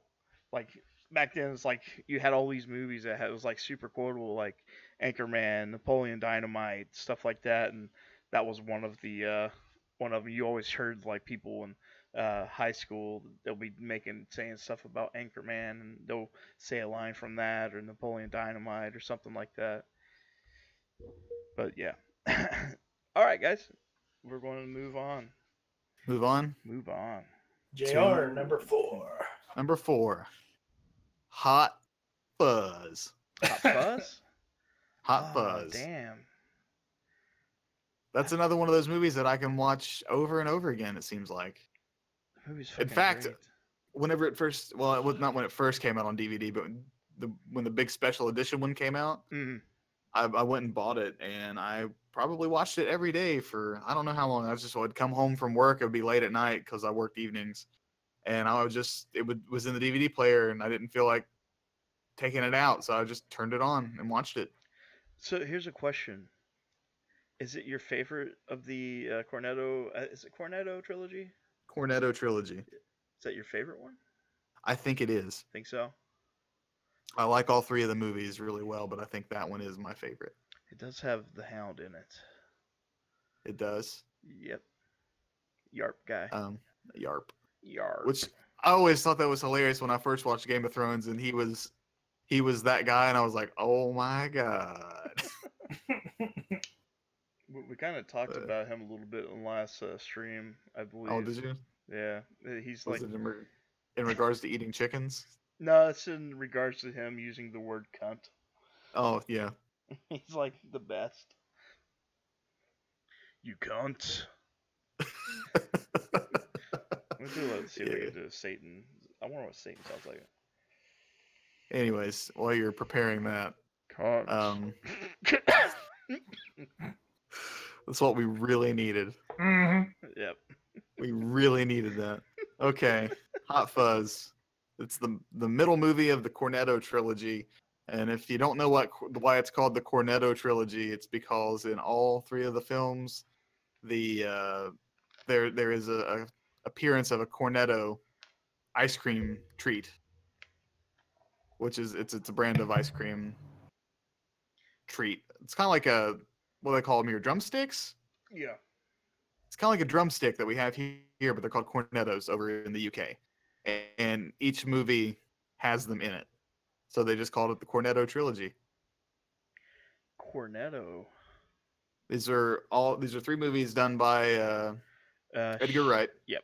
Like back then, it's like you had all these movies that was like super quotable, like Anchorman, Napoleon Dynamite, stuff like that, and that was one of them. You always heard like people in high school, they'll be saying stuff about Anchorman, and they'll say a line from that or Napoleon Dynamite or something like that. But yeah. All right, guys, we're going to move on. Move on. Move on. JR number 4. Number 4. Hot Fuzz. Hot Fuzz? Hot Fuzz. Damn. That's another one of those movies that I can watch over and over again, it seems like. The movie's In fucking fact, great. whenever it first, well, it was not when it first came out on DVD, but when the big special edition one came out, I went and bought it, and I probably watched it every day for I don't know how long. I'd come home from work, it would be late at night because I worked evenings, and was in the DVD player, and I didn't feel like taking it out, so I just turned it on and watched it. So here's a question: is it your favorite of the Cornetto? Is it Cornetto trilogy? Cornetto trilogy. Is that your favorite one? I think it is. Think so? I like all 3 of the movies really well, but I think that one is my favorite. It does have the Hound in it. It does. Yep. Yarp guy. Yarp. Yarp. Which I always thought that was hilarious when I first watched Game of Thrones, and he was that guy, and I was like, oh my god. We kind of talked about him a little bit in the last stream, I believe. Oh, did you? Yeah, he's Was like. it in regards to eating chickens? No, it's in regards to him using the word cunt. Oh yeah. He's like the best. You cunt. Let's see if I can do a Satan. I wonder what Satan sounds like. Anyways, while you're preparing that, Cunt. that's what we really needed. Mm-hmm. Yep. We really needed that. Okay, Hot Fuzz. It's the middle movie of the Cornetto trilogy, and if you don't know why it's called the Cornetto trilogy, it's because in all 3 of the films, there is a appearance of a Cornetto ice cream treat, which is it's a brand of ice cream treat. It's kind of like what do they call them here, drumsticks? Yeah. It's kind of like a drumstick that we have here, but they're called Cornettos over in the UK. And each movie has them in it. So they just called it the Cornetto trilogy. Cornetto. These are 3 movies done by Edgar Wright. Yep.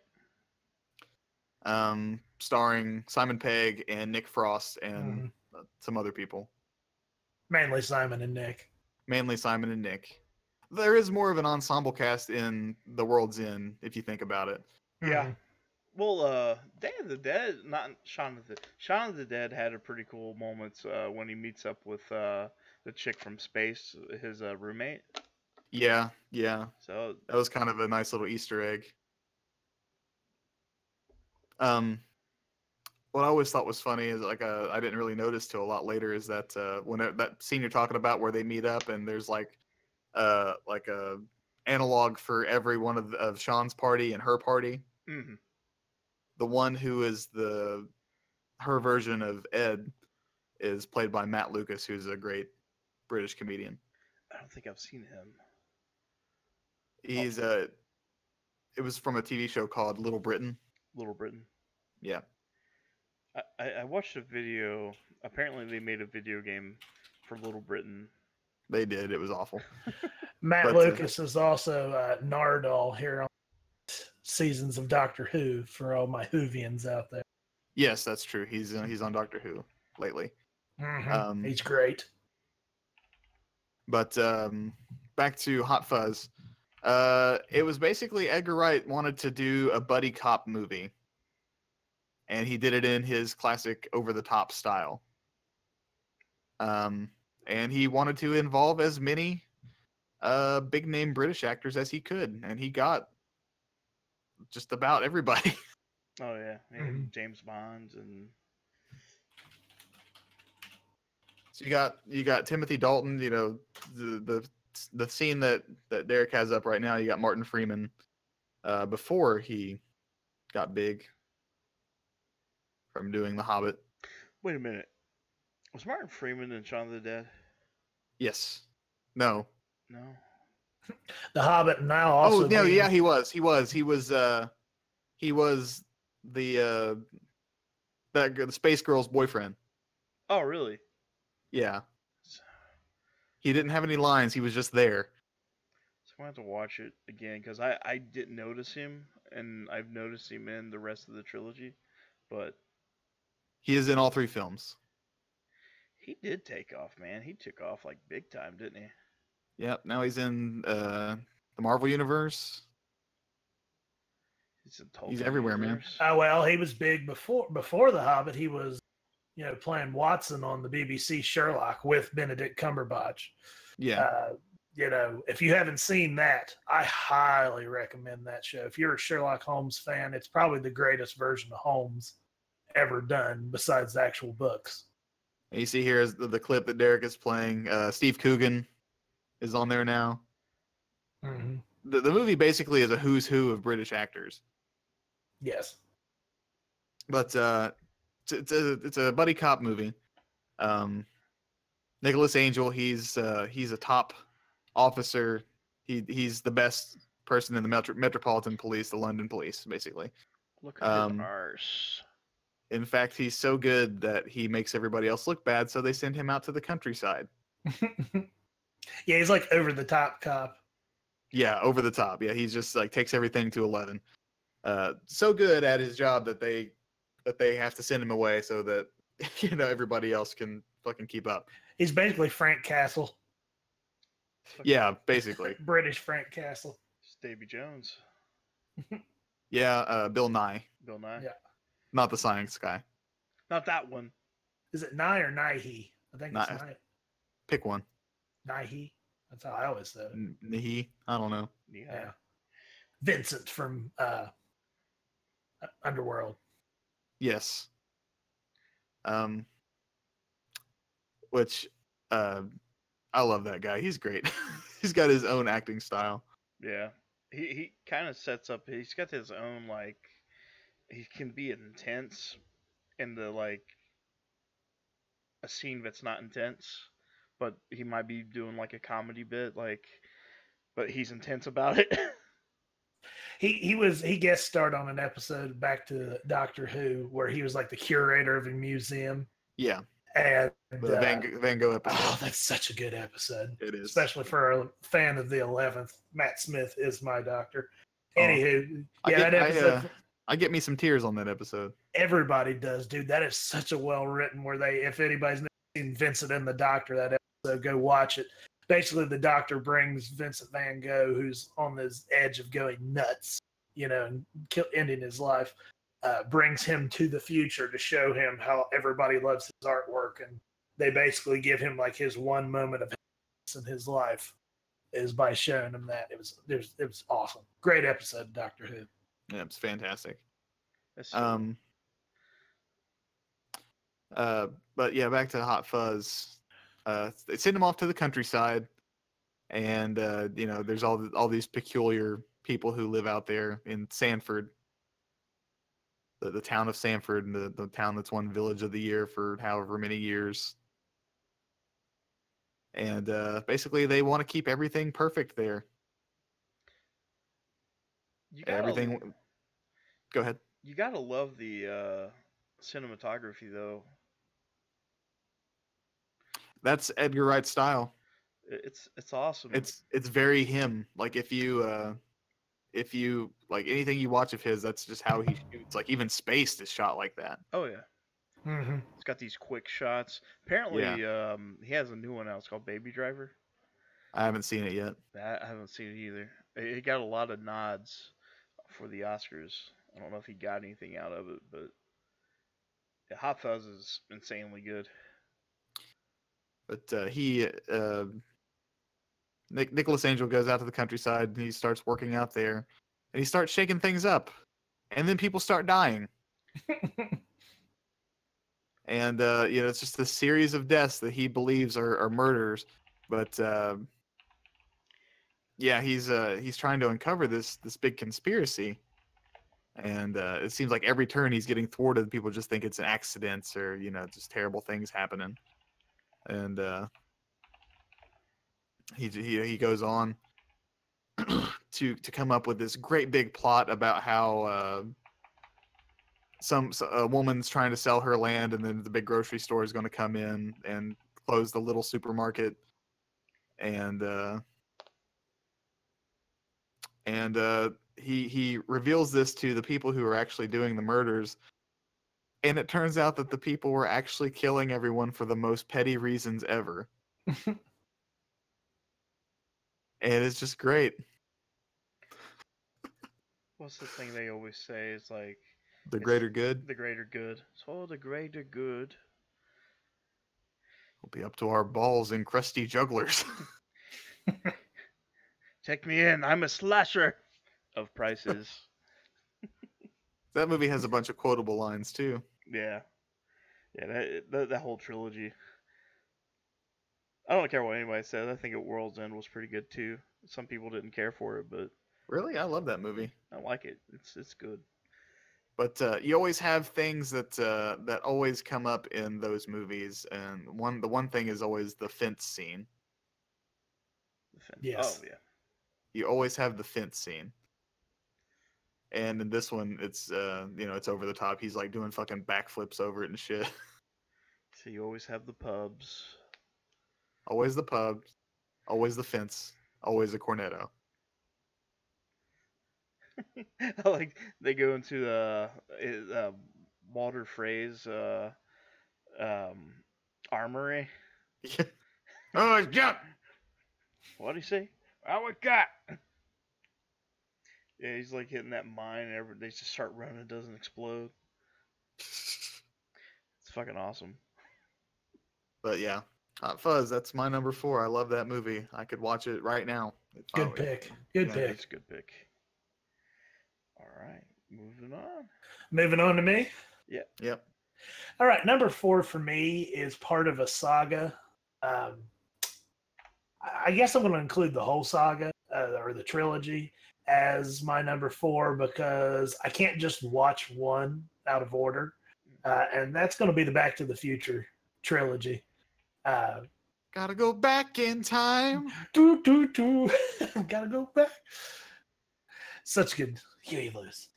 Starring Simon Pegg and Nick Frost and some other people. Mainly Simon and Nick. Mainly Simon and Nick. There is more of an ensemble cast in The World's End, if you think about it. Yeah. Well, Day of the Dead, not Shaun of the Dead had a pretty cool moment when he meets up with the chick from space, his roommate. Yeah. So that was kind of a nice little Easter egg. what I always thought was funny is like I didn't really notice till a lot later is that when that scene you're talking about where they meet up and there's like a analog for every one of Sean's party and her party. Mm-hmm. The one who is her version of Ed is played by Matt Lucas, who's a great British comedian. I don't think I've seen him. He's it was from a TV show called Little Britain. Little Britain. Yeah. I watched a video. Apparently, they made a video game for Little Britain. They did. It was awful. Matt But, Lucas is also Nardole here on seasons of Doctor Who for all my Whovians out there. Yes, that's true. He's on Doctor Who lately. Mm-hmm. He's great. But back to Hot Fuzz. It was basically Edgar Wright wanted to do a buddy cop movie, and he did it in his classic over-the-top style. And he wanted to involve as many big-name British actors as he could, and he got just about everybody. Oh yeah, Mm-hmm. James Bond and So you got Timothy Dalton. You know the scene that Derek has up right now. You got Martin Freeman before he got big from doing The Hobbit. wait a minute. Was Martin Freeman in Shaun of the Dead? Yes. No. No. The Hobbit now also. Oh no, yeah, he was the the space girl's boyfriend. Oh really? Yeah. He didn't have any lines. He was just there. So I'm gonna have to watch it again because I didn't notice him, and I've noticed him in the rest of the trilogy, but He is in all three films. he did take off, man. He took off like big time, didn't he? Yep. Now he's in the Marvel Universe. He's everywhere, man. Oh well, he was big before The Hobbit. He was, playing Watson on the BBC Sherlock with Benedict Cumberbatch. Yeah. If you haven't seen that, I highly recommend that show. If you're a Sherlock Holmes fan, it's probably the greatest version of Holmes ever done besides the actual books. And you see here is the clip that Derek is playing. Steve Coogan is on there now. Mm-hmm. The movie basically is a who's who of British actors. Yes. But it's a buddy cop movie. Nicholas Angel, he's a top officer. He's the best person in the Metropolitan Police, the London Police, basically. Look at his arse. In fact, he's so good that he makes everybody else look bad, so they send him out to the countryside. Yeah, he's like over the top cop. Yeah, over the top. Yeah, he's just like takes everything to 11. So good at his job that they have to send him away so that everybody else can fucking keep up. He's basically Frank Castle. Yeah, basically. British Frank Castle. It's Davy Jones. Yeah, Bill Nye. Bill Nye. Yeah. Not the science guy. Not that one. Is it Nye or Nighy? I think it's Nye. Pick one. Nighy. That's how I always say it. Nihi? I don't know. Yeah. Vincent from Underworld. Yes. Which I love that guy. He's great. He's got his own acting style. Yeah. He kind of sets up. He's got his own like. He can be intense in the like a scene that's not intense, but he might be doing like a comedy bit, like, but he's intense about it. He guest starred on an episode back to Doctor Who where he was like the curator of a museum. Yeah. And the Van Gogh episode. Oh, that's such a good episode. It is. Especially for a fan of the 11th. Matt Smith is my doctor. Oh. Anywho, that episode. I get me some tears on that episode. Everybody does, dude. That is such a well written where if anybody's never seen Vincent and the Doctor, that episode, go watch it. Basically, the Doctor brings Vincent Van Gogh, who's on this edge of going nuts, and ending his life, brings him to the future to show him how everybody loves his artwork. And they basically give him like his one moment of happiness in his life is by showing him that. It was awesome. Great episode of Doctor Who. Yeah, it's fantastic. But yeah, back to Hot Fuzz. They send him off to the countryside, and there's all these peculiar people who live out there in Sanford, the town of Sanford, and the town that's won Village of the Year for however many years. And basically, they want to keep everything perfect there. Everything. Go ahead. You gotta love the cinematography, though. That's Edgar Wright's style. It's awesome. It's very him. Like if you like anything you watch of his, that's just how he shoots. Like even Spaced is shot like that. Oh yeah. Mm-hmm. It's got these quick shots. Apparently, he has a new one out. It's called Baby Driver. I haven't seen it yet. I haven't seen it either. It got a lot of nods for the Oscars. I don't know if he got anything out of it, but Hot Fuzz is insanely good. But Nicholas Angel goes out to the countryside and he starts working out there, and he starts shaking things up, and then people start dying. And it's just a series of deaths that he believes are murders, but he's trying to uncover this big conspiracy, and it seems like every turn he's getting thwarted. People just think it's an accident or just terrible things happening, and he goes on to come up with this great big plot about how a woman's trying to sell her land, and then the big grocery store is going to come in and close the little supermarket, and he reveals this to the people who are actually doing the murders, and it turns out that the people were actually killing everyone for the most petty reasons ever. And it's just great. What's the thing they always say? It's like the greater good. The greater good. So the greater good. We'll be up to our balls in crusty jugglers. Take me in. I'm a slasher of prices. That movie has a bunch of quotable lines too. Yeah. That whole trilogy. I don't care what anybody says. I think At World's End was pretty good too. Some people didn't care for it, but really, I love that movie. I like it. It's good. But you always have things that always come up in those movies, and the one thing is always the fence scene. The fence. Yes. Oh yeah. You always have the fence scene. And in this one, it's it's over the top. He's like doing fucking backflips over it and shit. So you always have the pubs. Always the pub, always the fence, always a cornetto. Like they go into the Walter Frey's armory. Yeah. Oh, it's jump! What do you say? Oh, it got. Yeah, he's like hitting that mine, and they just start running. It doesn't explode. It's fucking awesome. But yeah, Hot Fuzz. That's my number 4. I love that movie. I could watch it right now. Good pick. Good pick. It's a good pick. All right, moving on. Moving on to me. Yeah. Yep. All right, number 4 for me is part of a saga. I guess I'm going to include the whole saga or the trilogy as my number 4 because I can't just watch one out of order, and that's going to be the Back to the Future trilogy. Gotta go back in time. Gotta go back. Such good. Huey Lewis.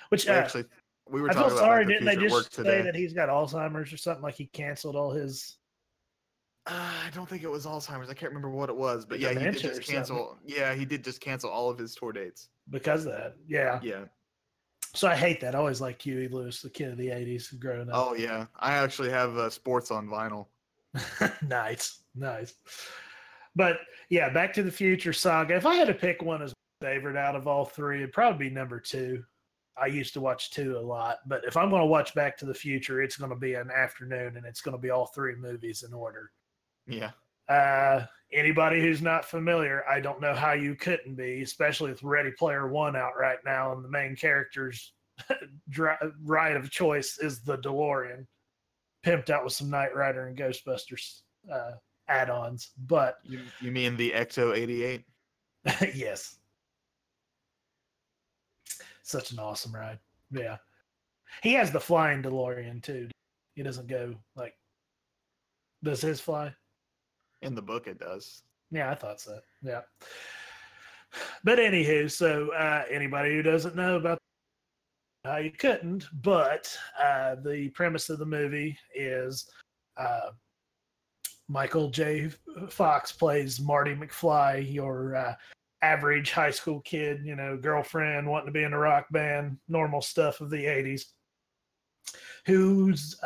Which Actually, we were I talking feel about sorry, Back to didn't the they Future just work say today. that he's got Alzheimer's or something? Like he canceled all his. I don't think it was Alzheimer's. I can't remember what it was, but Like yeah, he did dementia or just cancel. Yeah, he did just cancel all of his tour dates. Because of that. Yeah. Yeah. So I hate that. I always liked Huey Lewis, the kid of the 80s growing up. Oh yeah, I actually have sports on vinyl. Nice. But yeah, Back to the Future saga. If I had to pick one as my favorite out of all 3, it'd probably be number 2. I used to watch 2 a lot, but if I'm going to watch Back to the Future, it's going to be an afternoon, and it's going to be all 3 movies in order. Yeah. Anybody who's not familiar, I don't know how you couldn't be, especially with Ready Player One out right now, and the main character's right of choice is the DeLorean. pimped out with some Knight Rider and Ghostbusters add-ons. But You mean the Ecto 88? yes, such an awesome ride. Yeah, he has the flying DeLorean too. He doesn't go like. Does his fly? In the book, it does. Yeah, I thought so. Yeah. But anywho, so anybody who doesn't know about you couldn't, but the premise of the movie is Michael J. Fox plays Marty McFly, your average high school kid, you know, girlfriend, wanting to be in a rock band, normal stuff of the 80s, who's,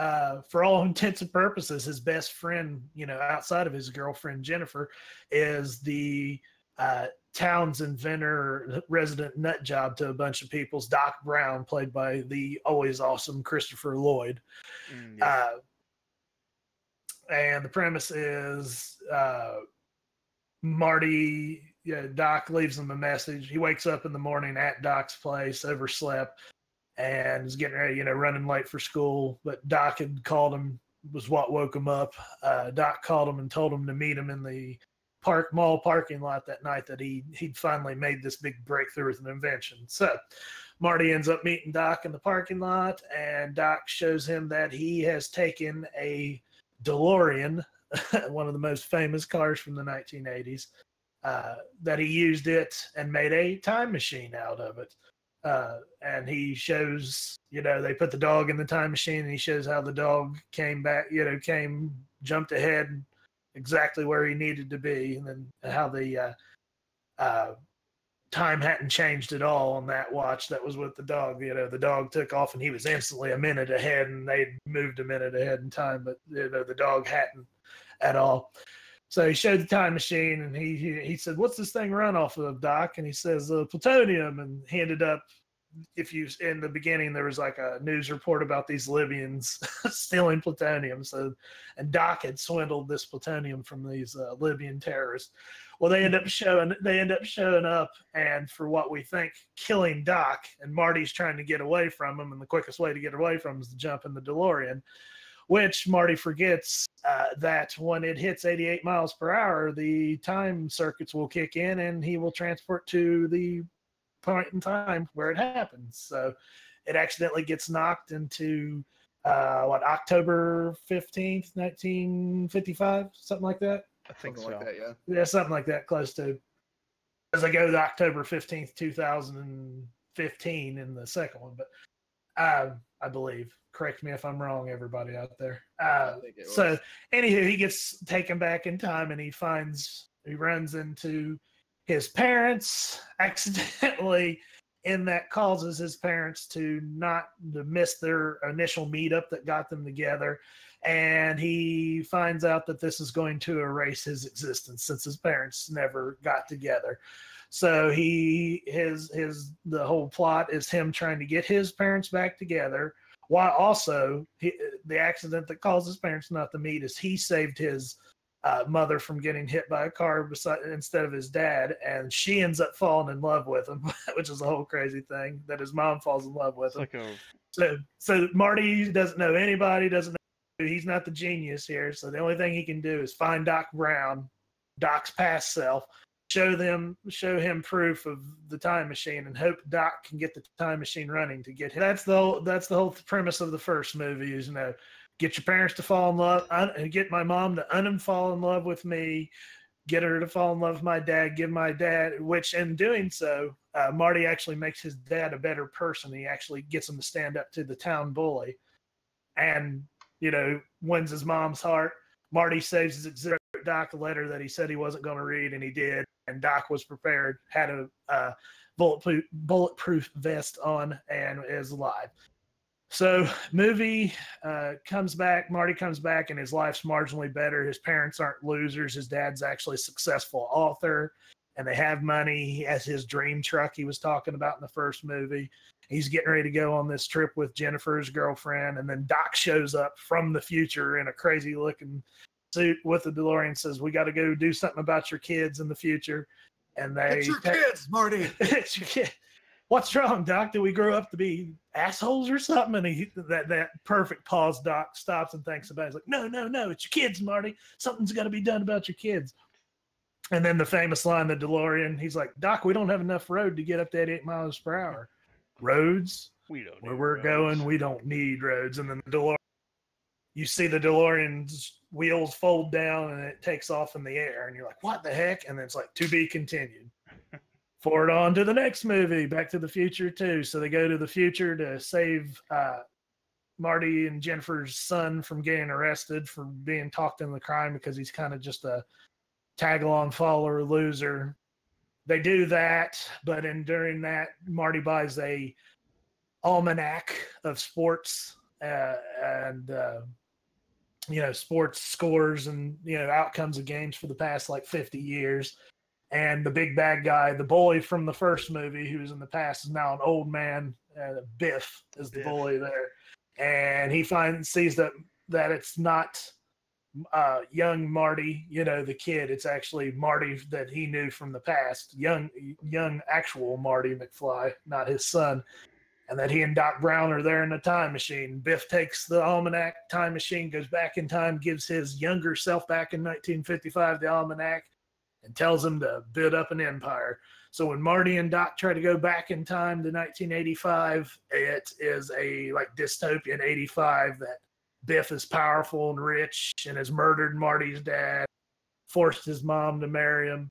for all intents and purposes, his best friend, you know, outside of his girlfriend, Jennifer, is the town's inventor, resident nut job to a bunch of people's Doc Brown, played by the always awesome Christopher Lloyd. Yes. And the premise is Marty, Doc leaves him a message. He wakes up in the morning at Doc's place, overslept, and is getting ready, you know, running late for school. But Doc had called him, was what woke him up. Doc called him and told him to meet him in the mall parking lot that night, that he'd finally made this big breakthrough with an invention. So Marty ends up meeting Doc in the parking lot, and Doc shows him that he has taken a DeLorean, one of the most famous cars from the 1980s, that he used it and made a time machine out of it. And he shows, you know, they put the dog in the time machine, and he shows how the dog came back, you know, jumped ahead exactly where he needed to be, and then how the time hadn't changed at all on that watch that was with the dog. You know, the dog took off and he was instantly a minute ahead, and they'd moved a minute ahead in time, but you know, the dog hadn't at all. So he showed the time machine, and he said, "What's this thing run off of, Doc?" And he says, "Plutonium." And he ended up, in the beginning, there was like a news report about these Libyans stealing plutonium. So, and Doc had swindled this plutonium from these Libyan terrorists. Well, they end up showing up, and for what we think, killing Doc. And Marty's trying to get away from him, and the quickest way to get away from him is to jump in the DeLorean, which Marty forgets that when it hits 88 miles per hour, the time circuits will kick in, and he will transport to the point in time where it happens. So it accidentally gets knocked into October 15th, 1955, something like that. I think Something so. like that, yeah. Yeah, something like that, close to. As I go to October 15th, 2015 in the second one, but I believe. Correct me if I'm wrong, everybody out there. So anywho, he gets taken back in time, and he runs into his parents accidentally, and that causes his parents to miss their initial meetup that got them together. And he finds out that this is going to erase his existence, since his parents never got together. So the whole plot is him trying to get his parents back together, while also the accident that caused his parents not to meet is he saved his mother from getting hit by a car instead of his dad, and she ends up falling in love with him, which is a whole crazy thing that his mom falls in love with him. So Marty doesn't know anybody, he's not the genius here, so the only thing he can do is find Doc Brown, Doc's past self, show him proof of the time machine, and hope Doc can get the time machine running to get him. That's the whole premise of the first movie is, you know, get your parents to fall in love, and get my mom to unfall in love with me, get her to fall in love with my dad, give my dad, which in doing so, Marty actually makes his dad a better person. He actually gets him to stand up to the town bully, and, you know, wins his mom's heart. Marty saves his existence. Doc a letter that he said he wasn't going to read, and he did. And Doc was prepared, had a bulletproof vest on, and is alive. So movie comes back. Marty comes back, and his life's marginally better. His parents aren't losers. His dad's actually a successful author, and they have money. He has his dream truck he was talking about in the first movie. He's getting ready to go on this trip with Jennifer's girlfriend, and then Doc shows up from the future in a crazy-looking suit with the DeLorean, says, "We got to go do something about your kids in the future." And it's your kids, Marty. It's your kid. "What's wrong, Doc? Did we grow up to be assholes or something?" And that perfect pause, Doc stops and thinks about it. He's like, "No, no, no, it's your kids, Marty. Something's got to be done about your kids." And then the famous line, the DeLorean, he's like, "Doc, we don't have enough road to get up to 88 miles per hour. Roads? We don't Where need we're roads. going, we don't need roads." And then the DeLorean, you see the DeLorean's wheels fold down and it takes off in the air. And you're like, "What the heck?" And then it's like, "To be continued." Forward on to the next movie, Back to the Future 2. So they go to the future to save Marty and Jennifer's son from getting arrested for being talked into the crime because he's kind of just a tag-along follower loser. They do that, but during that, Marty buys a almanac of sports and sports scores and outcomes of games for the past like 50 years. And the big bad guy, the bully from the first movie, who's in the past, is now an old man. Biff is the bully there, and he sees that it's not young Marty, the kid. It's actually Marty that he knew from the past, young actual Marty McFly, not his son. And that he and Doc Brown are there in the time machine. Biff takes the almanac time machine, goes back in time, gives his younger self back in 1955 the almanac, and tells him to build up an empire. So when Marty and Doc try to go back in time to 1985, it is a like dystopian 85 that Biff is powerful and rich and has murdered Marty's dad, forced his mom to marry him.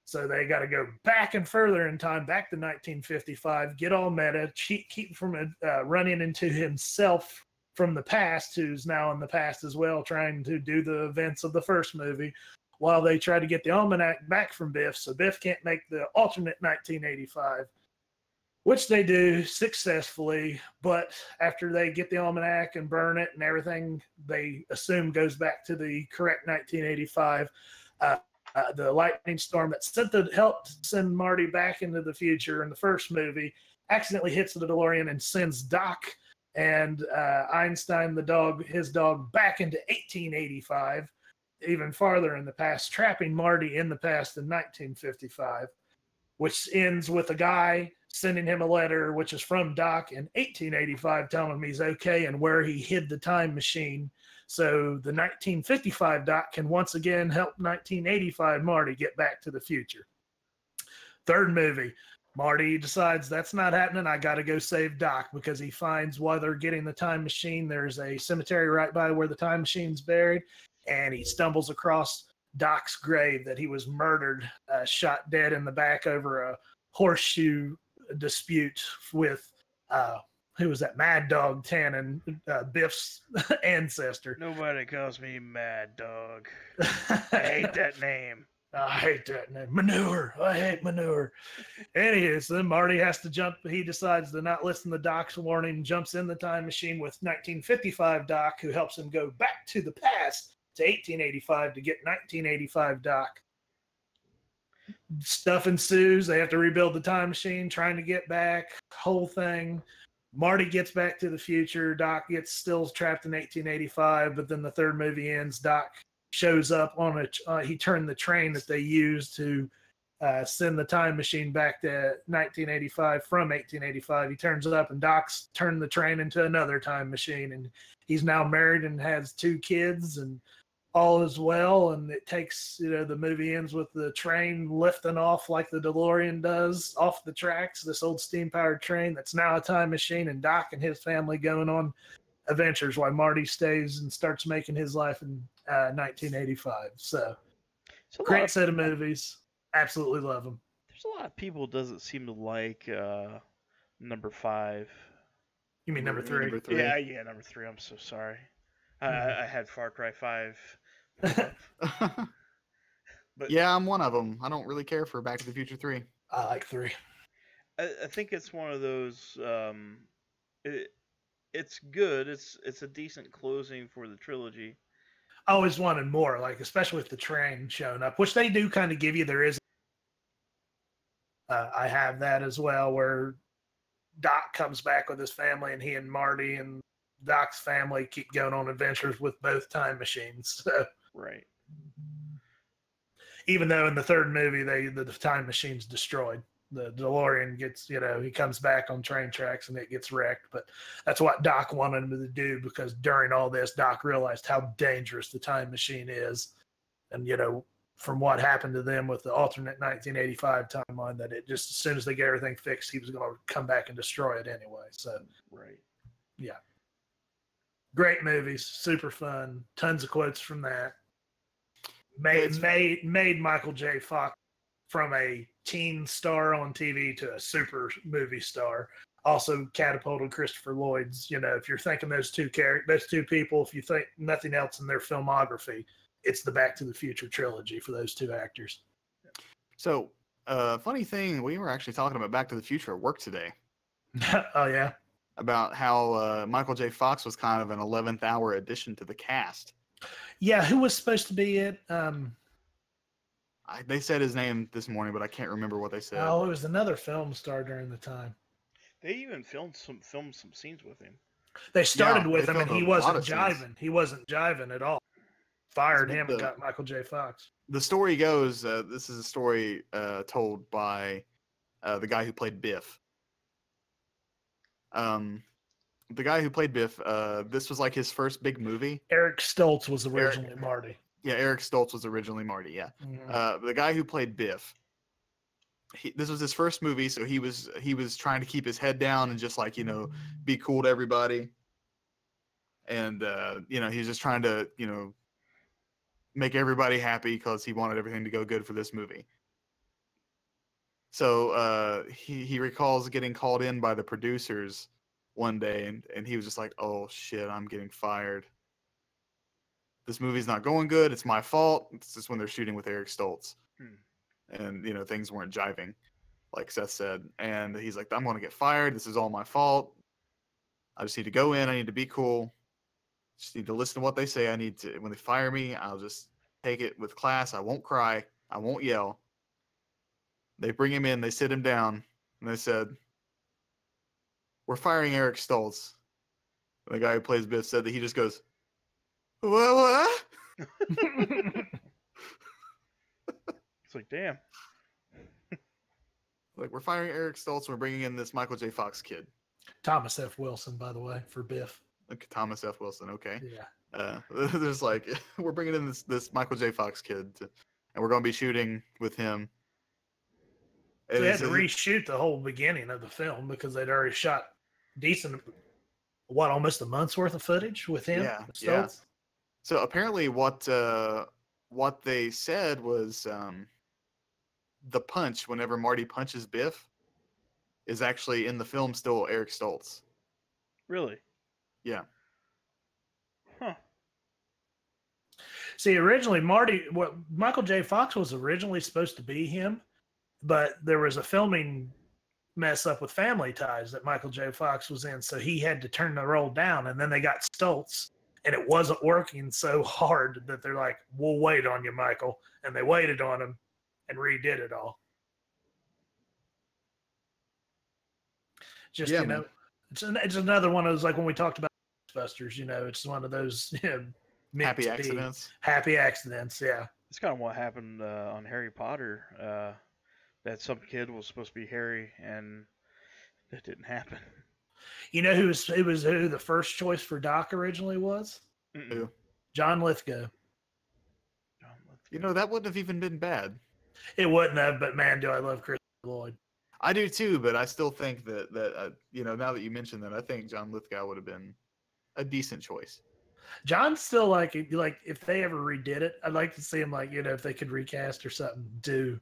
So they got to go back and further in time, back to 1955, get all meta, keep from running into himself from the past, who's now in the past as well, trying to do the events of the first movie, while they try to get the almanac back from Biff, so Biff can't make the alternate 1985, which they do successfully. But after they get the almanac and burn it and everything, they assume goes back to the correct 1985. The lightning storm that helped send Marty back into the future in the first movie accidentally hits the DeLorean and sends Doc and Einstein, his dog, back into 1885. Even farther in the past, trapping Marty in the past in 1955, which ends with a guy sending him a letter, which is from Doc in 1885, telling him he's okay and where he hid the time machine. So the 1955 Doc can once again help 1985 Marty get back to the future. Third movie, Marty decides that's not happening. I got to go save Doc, because he finds while they're getting the time machine, there's a cemetery right by where the time machine's buried. And he stumbles across Doc's grave that he was murdered, shot dead in the back over a horseshoe dispute with, who was that? Mad Dog Tannen, Biff's ancestor. Nobody calls me Mad Dog. I hate that name. I hate that name. Manure. I hate manure. Anyways, then Marty has to jump. He decides to not listen to Doc's warning, jumps in the time machine with 1955 Doc, who helps him go back to the past to 1885 to get 1985 Doc. Stuff ensues. They have to rebuild the time machine, trying to get back. Whole thing. Marty gets back to the future. Doc gets still trapped in 1885, but then the third movie ends. Doc shows up on he turned the train that they used to send the time machine back to 1985 from 1885. He turns it up, and Doc's turned the train into another time machine, and he's now married and has 2 kids, and all is well. And it takes, the movie ends with the train lifting off like the DeLorean does off the tracks, this old steam-powered train that's now a time machine, and Doc and his family going on adventures while Marty stays and starts making his life in 1985. So great set of movies. Absolutely love them. There's a lot of people doesn't seem to like number 5. You mean number 3? Number 3. Yeah, number 3. I'm so sorry. I had Far Cry 5. But yeah, I'm one of them. I don't really care for Back to the Future 3. I like 3. I think it's one of those. It's good. It's a decent closing for the trilogy. I always wanted more, like especially with the train showing up, which they do kind of give you. There is. I have that as well, where Doc comes back with his family, and he and Marty and Doc's family keep going on adventures with both time machines. So, right. Even though in the third movie the time machine's destroyed. the DeLorean gets, he comes back on train tracks and it gets wrecked. But that's what Doc wanted him to do, because during all this, Doc realized how dangerous the time machine is. And, from what happened to them with the alternate 1985 timeline, that it just, as soon as they get everything fixed, he was going to come back and destroy it anyway. So, Right. Yeah. Great movies, super fun. Tons of quotes from that. Made Michael J. Fox from a teen star on TV to a super movie star. Also catapulted Christopher Lloyd's. If you're thinking those two people, if you think nothing else in their filmography, it's the Back to the Future trilogy for those two actors. So, funny thing, we were actually talking about Back to the Future at work today. Oh yeah. About how Michael J. Fox was kind of an 11th hour addition to the cast. Yeah, who was supposed to be it? They said his name this morning, but I can't remember what they said. Oh, it was another film star during the time. They even filmed some scenes with him. They started with him, and filmed he a wasn't lot of scenes. jiving. He wasn't jiving at all. Fired him and The- got Michael J. Fox. The story goes, this is a story told by the guy who played Biff. The guy who played Biff, this was like his first big movie. Eric Stoltz was originally Marty. Yeah, Eric Stoltz was originally Marty, yeah. Mhm. The guy who played Biff, this was his first movie, so he was trying to keep his head down and just like, be cool to everybody. And, he's just trying to, make everybody happy because he wanted everything to go good for this movie. So he recalls getting called in by the producers one day, and he was just like, oh shit, I'm getting fired. This movie's not going good. It's my fault. It's just when they're shooting with Eric Stoltz. And, things weren't jiving, like Seth said. And he's like, I'm going to get fired. This is all my fault. I just need to go in. I need to be cool. Just need to listen to what they say. When they fire me, I'll just take it with class. I won't cry. I won't yell. They bring him in. They sit him down. And they said, we're firing Eric Stoltz. And the guy who plays Biff said that he just goes, what? It's like, damn. Like, we're firing Eric Stoltz. And we're bringing in this Michael J. Fox kid. Thomas F. Wilson, by the way, for Biff. Okay, Thomas F. Wilson. Okay. Yeah. There's like, we're bringing in this Michael J. Fox kid, and we're going to be shooting with him. So they had to reshoot the whole beginning of the film because they'd already shot decent, almost a month's worth of footage with him. Yeah. So apparently, what they said was the punch whenever Marty punches Biff is actually in the film still Eric Stoltz. Really? Yeah. Huh. See, originally Michael J. Fox was originally supposed to be him, but there was a filming mess up with Family Ties that Michael J. Fox was in, so he had to turn the role down, and then they got Stoltz, and it wasn't working so hard that they're like, we'll wait on you, Michael. And they waited on him and redid it all. Just, it's another one of those, like when we talked about Ghostbusters, it's one of those happy accidents. Happy accidents, yeah. It's kind of what happened on Harry Potter. That some kid was supposed to be Harry, and that didn't happen. You know who the first choice for Doc originally was? Who? John Lithgow. That wouldn't have even been bad. It wouldn't have, but man, do I love Christopher Lloyd. I do too, but I still think that now that you mention that, I think John Lithgow would have been a decent choice. John's still like if they ever redid it, I'd like to see him if they could recast or something,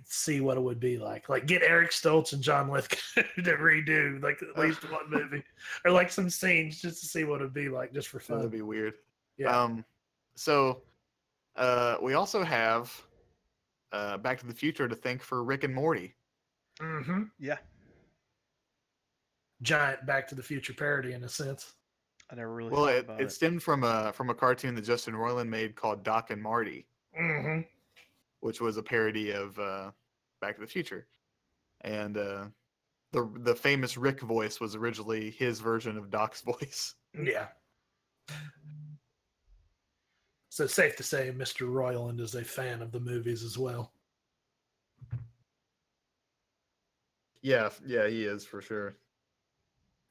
see what it would be like. Like get Eric Stoltz and John Lithgow to redo at least one movie or some scenes just to see what it'd be like, just for fun. That'd be weird. Yeah. So we also have Back to the Future to thank for Rick and Morty. Mm-hmm. Yeah. Giant Back to the Future parody in a sense. I never really. Well, it stemmed from a cartoon that Justin Roiland made called Doc and Marty, which was a parody of Back to the Future, and the famous Rick voice was originally his version of Doc's voice. Yeah. So it's safe to say Mr. Roiland is a fan of the movies as well. Yeah, yeah, he is for sure.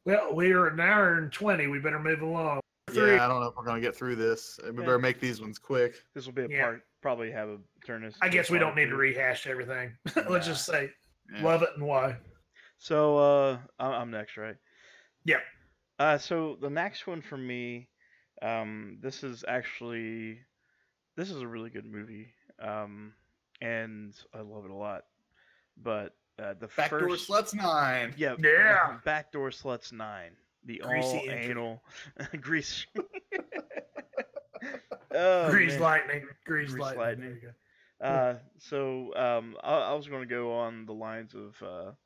Well, we are an hour and 20. We better move along. Yeah, I don't know if we're gonna get through this. We better make these ones quick. This will be a Yeah. part. Probably have a turn this. I into a guess we don't part need to two. rehash everything. Let's Nah. just say Yeah. love it and why. So I'm next, right? Yeah. So the next one for me, this is a really good movie, and I love it a lot. But the Backdoor first, Sluts 9. yeah, Yeah. Backdoor Sluts 9, the Greasy all entry. anal grease. Oh, Grease man. lightning. Grease Grease lightning. lightning. There you go. So I was going to go on the lines of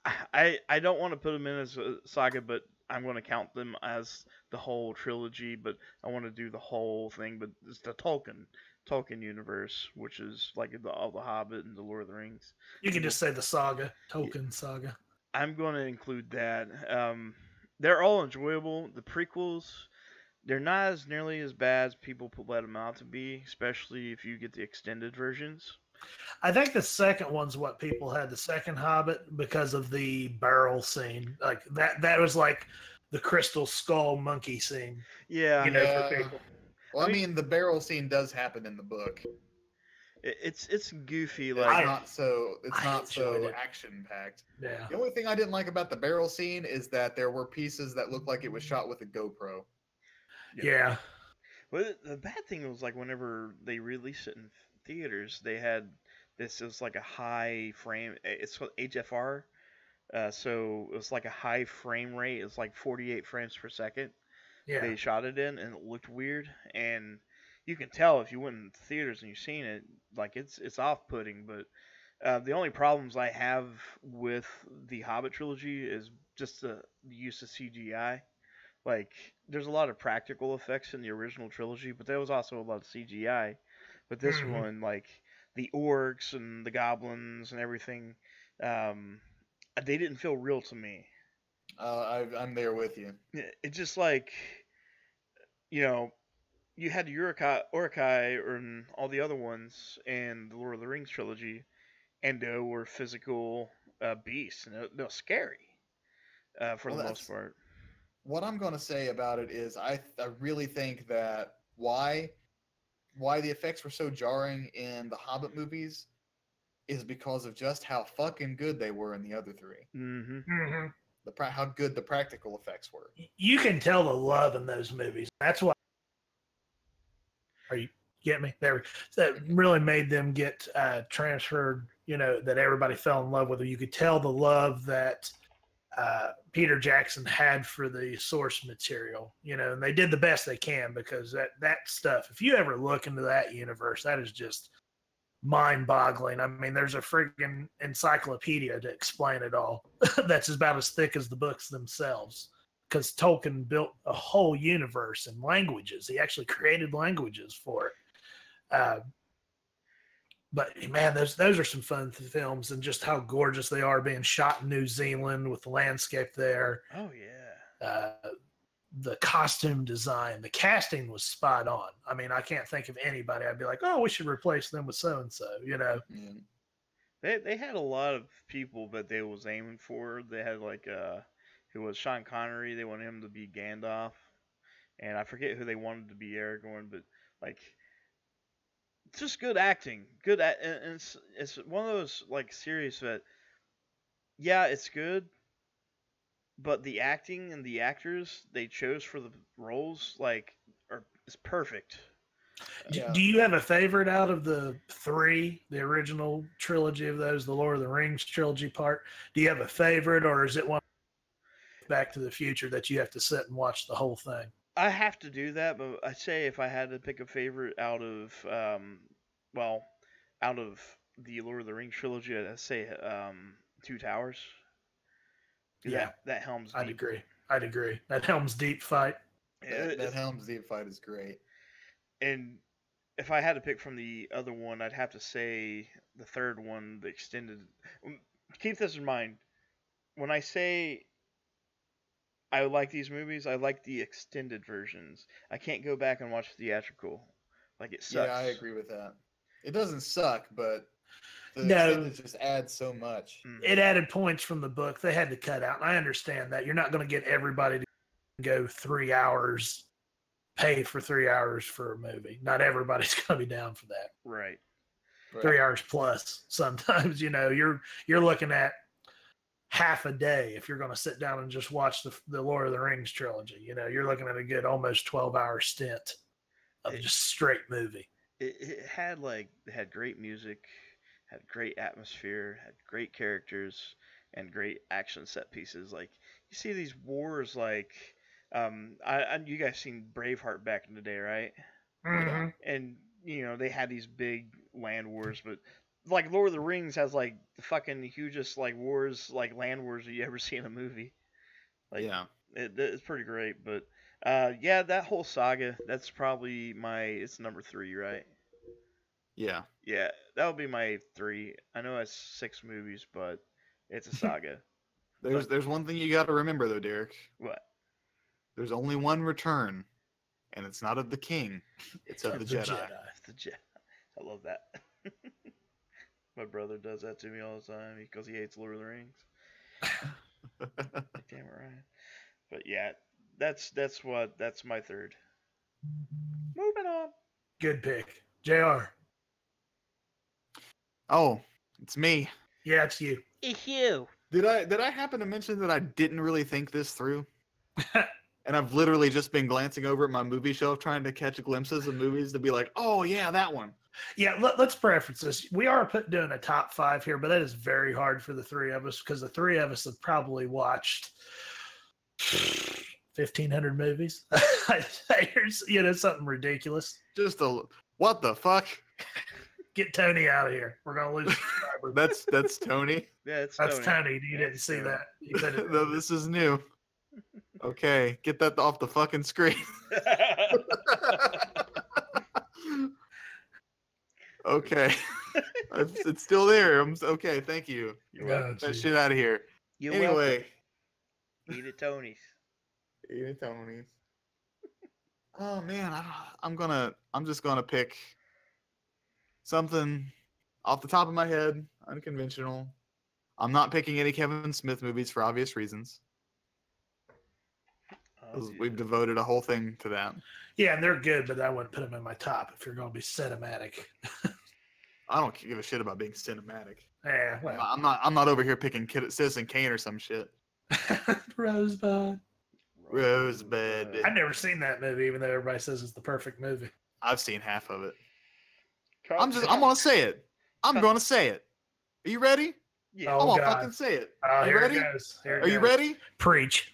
I don't want to put them in as a saga, but I'm going to count them as the whole trilogy. But I want to do the whole thing. But it's the Tolkien universe, which is like all the Hobbit and the Lord of the Rings. You can just say the saga, Tolkien saga. I'm going to include that. They're all enjoyable. The prequels, they're not as nearly as bad as people let them out to be, especially if you get the extended versions. I think the second one's what people had, the second Hobbit, because of the barrel scene. Like that was like the crystal skull monkey scene. Yeah, You know, Yeah. for people. Well, I I mean- mean, the barrel scene does happen in the book. it's goofy. It's Like not so I enjoyed it. action packed. Yeah. The only thing I didn't like about the barrel scene is that there were pieces that looked like it was shot with a GoPro. Yeah. Well, the bad thing was like whenever they released it in theaters, they had this is like a high frame. It's called HFR, so it was like a high frame rate. It's like 48 frames per second. Yeah. They shot it in, and it looked weird. And you can tell if you went in theaters and you've seen it, like it's off-putting. But the only problems I have with the Hobbit trilogy is just the use of CGI. Like, there's a lot of practical effects in the original trilogy, but there was also a lot of CGI. But this Mhm. one, like the orcs and the goblins and everything, they didn't feel real to me. I'm there with you. It just like, you know, you had Uruk-hai and all the other ones, and the Lord of the Rings trilogy, and they were physical beasts, and they're scary for the most part. What I'm going to say about it is I really think that why the effects were so jarring in the Hobbit movies is because of just how fucking good they were in the other three. Mm-hmm. Mm-hmm. How good the practical effects were. You can tell the love in those movies. That's why. Are you get me? There, that really made them get transferred. You know, that everybody fell in love with them. You could tell the love that Peter Jackson had for the source material. You know, and they did the best they can because that stuff. If you ever look into that universe, that is just mind-boggling. I mean, there's a friggin' encyclopedia to explain it all. That's about as thick as the books themselves. Because Tolkien built a whole universe and languages. He actually created languages for it. But man, those are some fun films, and just how gorgeous they are being shot in New Zealand with the landscape there. Oh yeah. The costume design, the casting was spot on. I mean, I can't think of anybody I'd be like, oh, we should replace them with so and so. You know. Yeah. They had a lot of people that they was aiming for. They had like who was Sean Connery. They wanted him to be Gandalf, and I forget who they wanted to be Aragorn. But like, it's just good acting. And it's one of those like series that, yeah, it's good, but the acting and the actors they chose for the roles is perfect. Yeah. Do you have a favorite out of the three, the original trilogy of those, the Lord of the Rings trilogy part? Do you have a favorite, or is it one Back to the Future that you have to sit and watch the whole thing? I have to do that, but I say if I had to pick a favorite out of the Lord of the Rings trilogy, I'd say Two Towers. Yeah, that Helm's Deep. I'd agree. That Helm's Deep fight. That Helm's Deep fight is great. And if I had to pick from the other one, I'd have to say the third one, the extended. Keep this in mind. When I say I like these movies, I like the extended versions. I can't go back and watch theatrical. Like, it sucks. Yeah, I agree with that. It doesn't suck, but The No. extended just adds so much. It added points from the book. They had to cut out. And I understand that. You're not going to get everybody to go 3 hours, pay for 3 hours for a movie. Not everybody's going to be down for that. Right. 3 hours plus. Sometimes, you're looking at half a day if you're going to sit down and just watch the Lord of the Rings trilogy. You're looking at a good almost 12-hour stint of just straight movie. It had great music, had great atmosphere, had great characters, and great action set pieces. Like you see these wars, like you guys seen Braveheart back in the day, right? Mm-hmm. And they had these big land wars, but like Lord of the Rings has like the fucking hugest like wars, like land wars that you ever see in a movie. Like, Yeah. It's pretty great, but yeah, that whole saga, that's probably it's number 3, right? Yeah. Yeah, that would be my 3. I know it's 6 movies, but it's a saga. There's one thing you got to remember though, Derek. What? There's only one return, and it's not of the king; it's of the Jedi. It's the Jedi. I love that. My brother does that to me all the time because he hates Lord of the Rings. Like, damn it, Ryan. But yeah, that's my 3rd. Moving on. Good pick. JR. Oh, it's me. Yeah, it's you. It's you. Did I happen to mention that I didn't really think this through? And I've literally just been glancing over at my movie shelf trying to catch glimpses of movies to be like, oh yeah, that one. Yeah, let's preference this. We are doing a top 5 here, but that is very hard for the 3 of us because the 3 of us have probably watched 1,500 movies. Something ridiculous. Just what the fuck? Get Tony out of here. We're gonna lose a subscriber. That's Tony. Yeah, That's Tony. You didn't see Tony. that. He said it. No, this is new. Okay, get that off the fucking screen. Okay, it's still there. Okay. Thank you. You're Yeah, welcome. That shit out of here. You're Anyway, welcome. Eat it, Tony's. eat it, Tony's. Oh man, I'm just gonna pick something off the top of my head, unconventional. I'm not picking any Kevin Smith movies for obvious reasons. We've devoted a whole thing to that. Yeah, and they're good, but I wouldn't put them in my top if you're going to be cinematic. I don't give a shit about being cinematic. Yeah, well, I'm not over here picking Citizen Kane or some shit. Rosebud. Rosebud. I've never seen that movie, even though everybody says it's the perfect movie. I've seen half of it. Come I'm gonna say it. I'm gonna say it. Are you ready? Yeah. Oh, I'm gonna God. fucking say it. Oh, Are you here ready? it goes. Here it Are you goes. ready? Preach.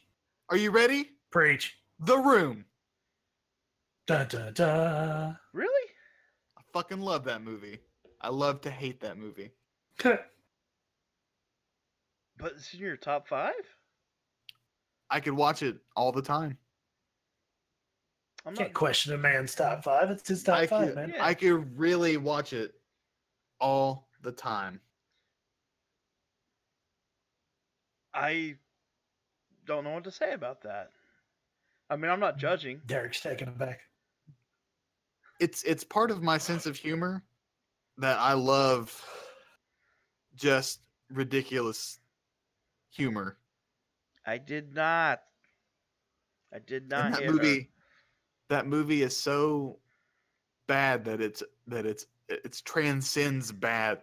Are you ready? Preach. The Room. Dun, dun, dun. Really? I fucking love that movie. I love to hate that movie. But it's in your top 5? I could watch it all the time. I'm Can't not. question a man's top 5. It's his top I 5, could, man. Yeah. I could really watch it all the time. I don't know what to say about that. I mean, I'm not judging. Derek's taking it back. It's part of my sense of humor that I love just ridiculous humor. I did not. I did not. And that hear movie is so bad that it's transcends bad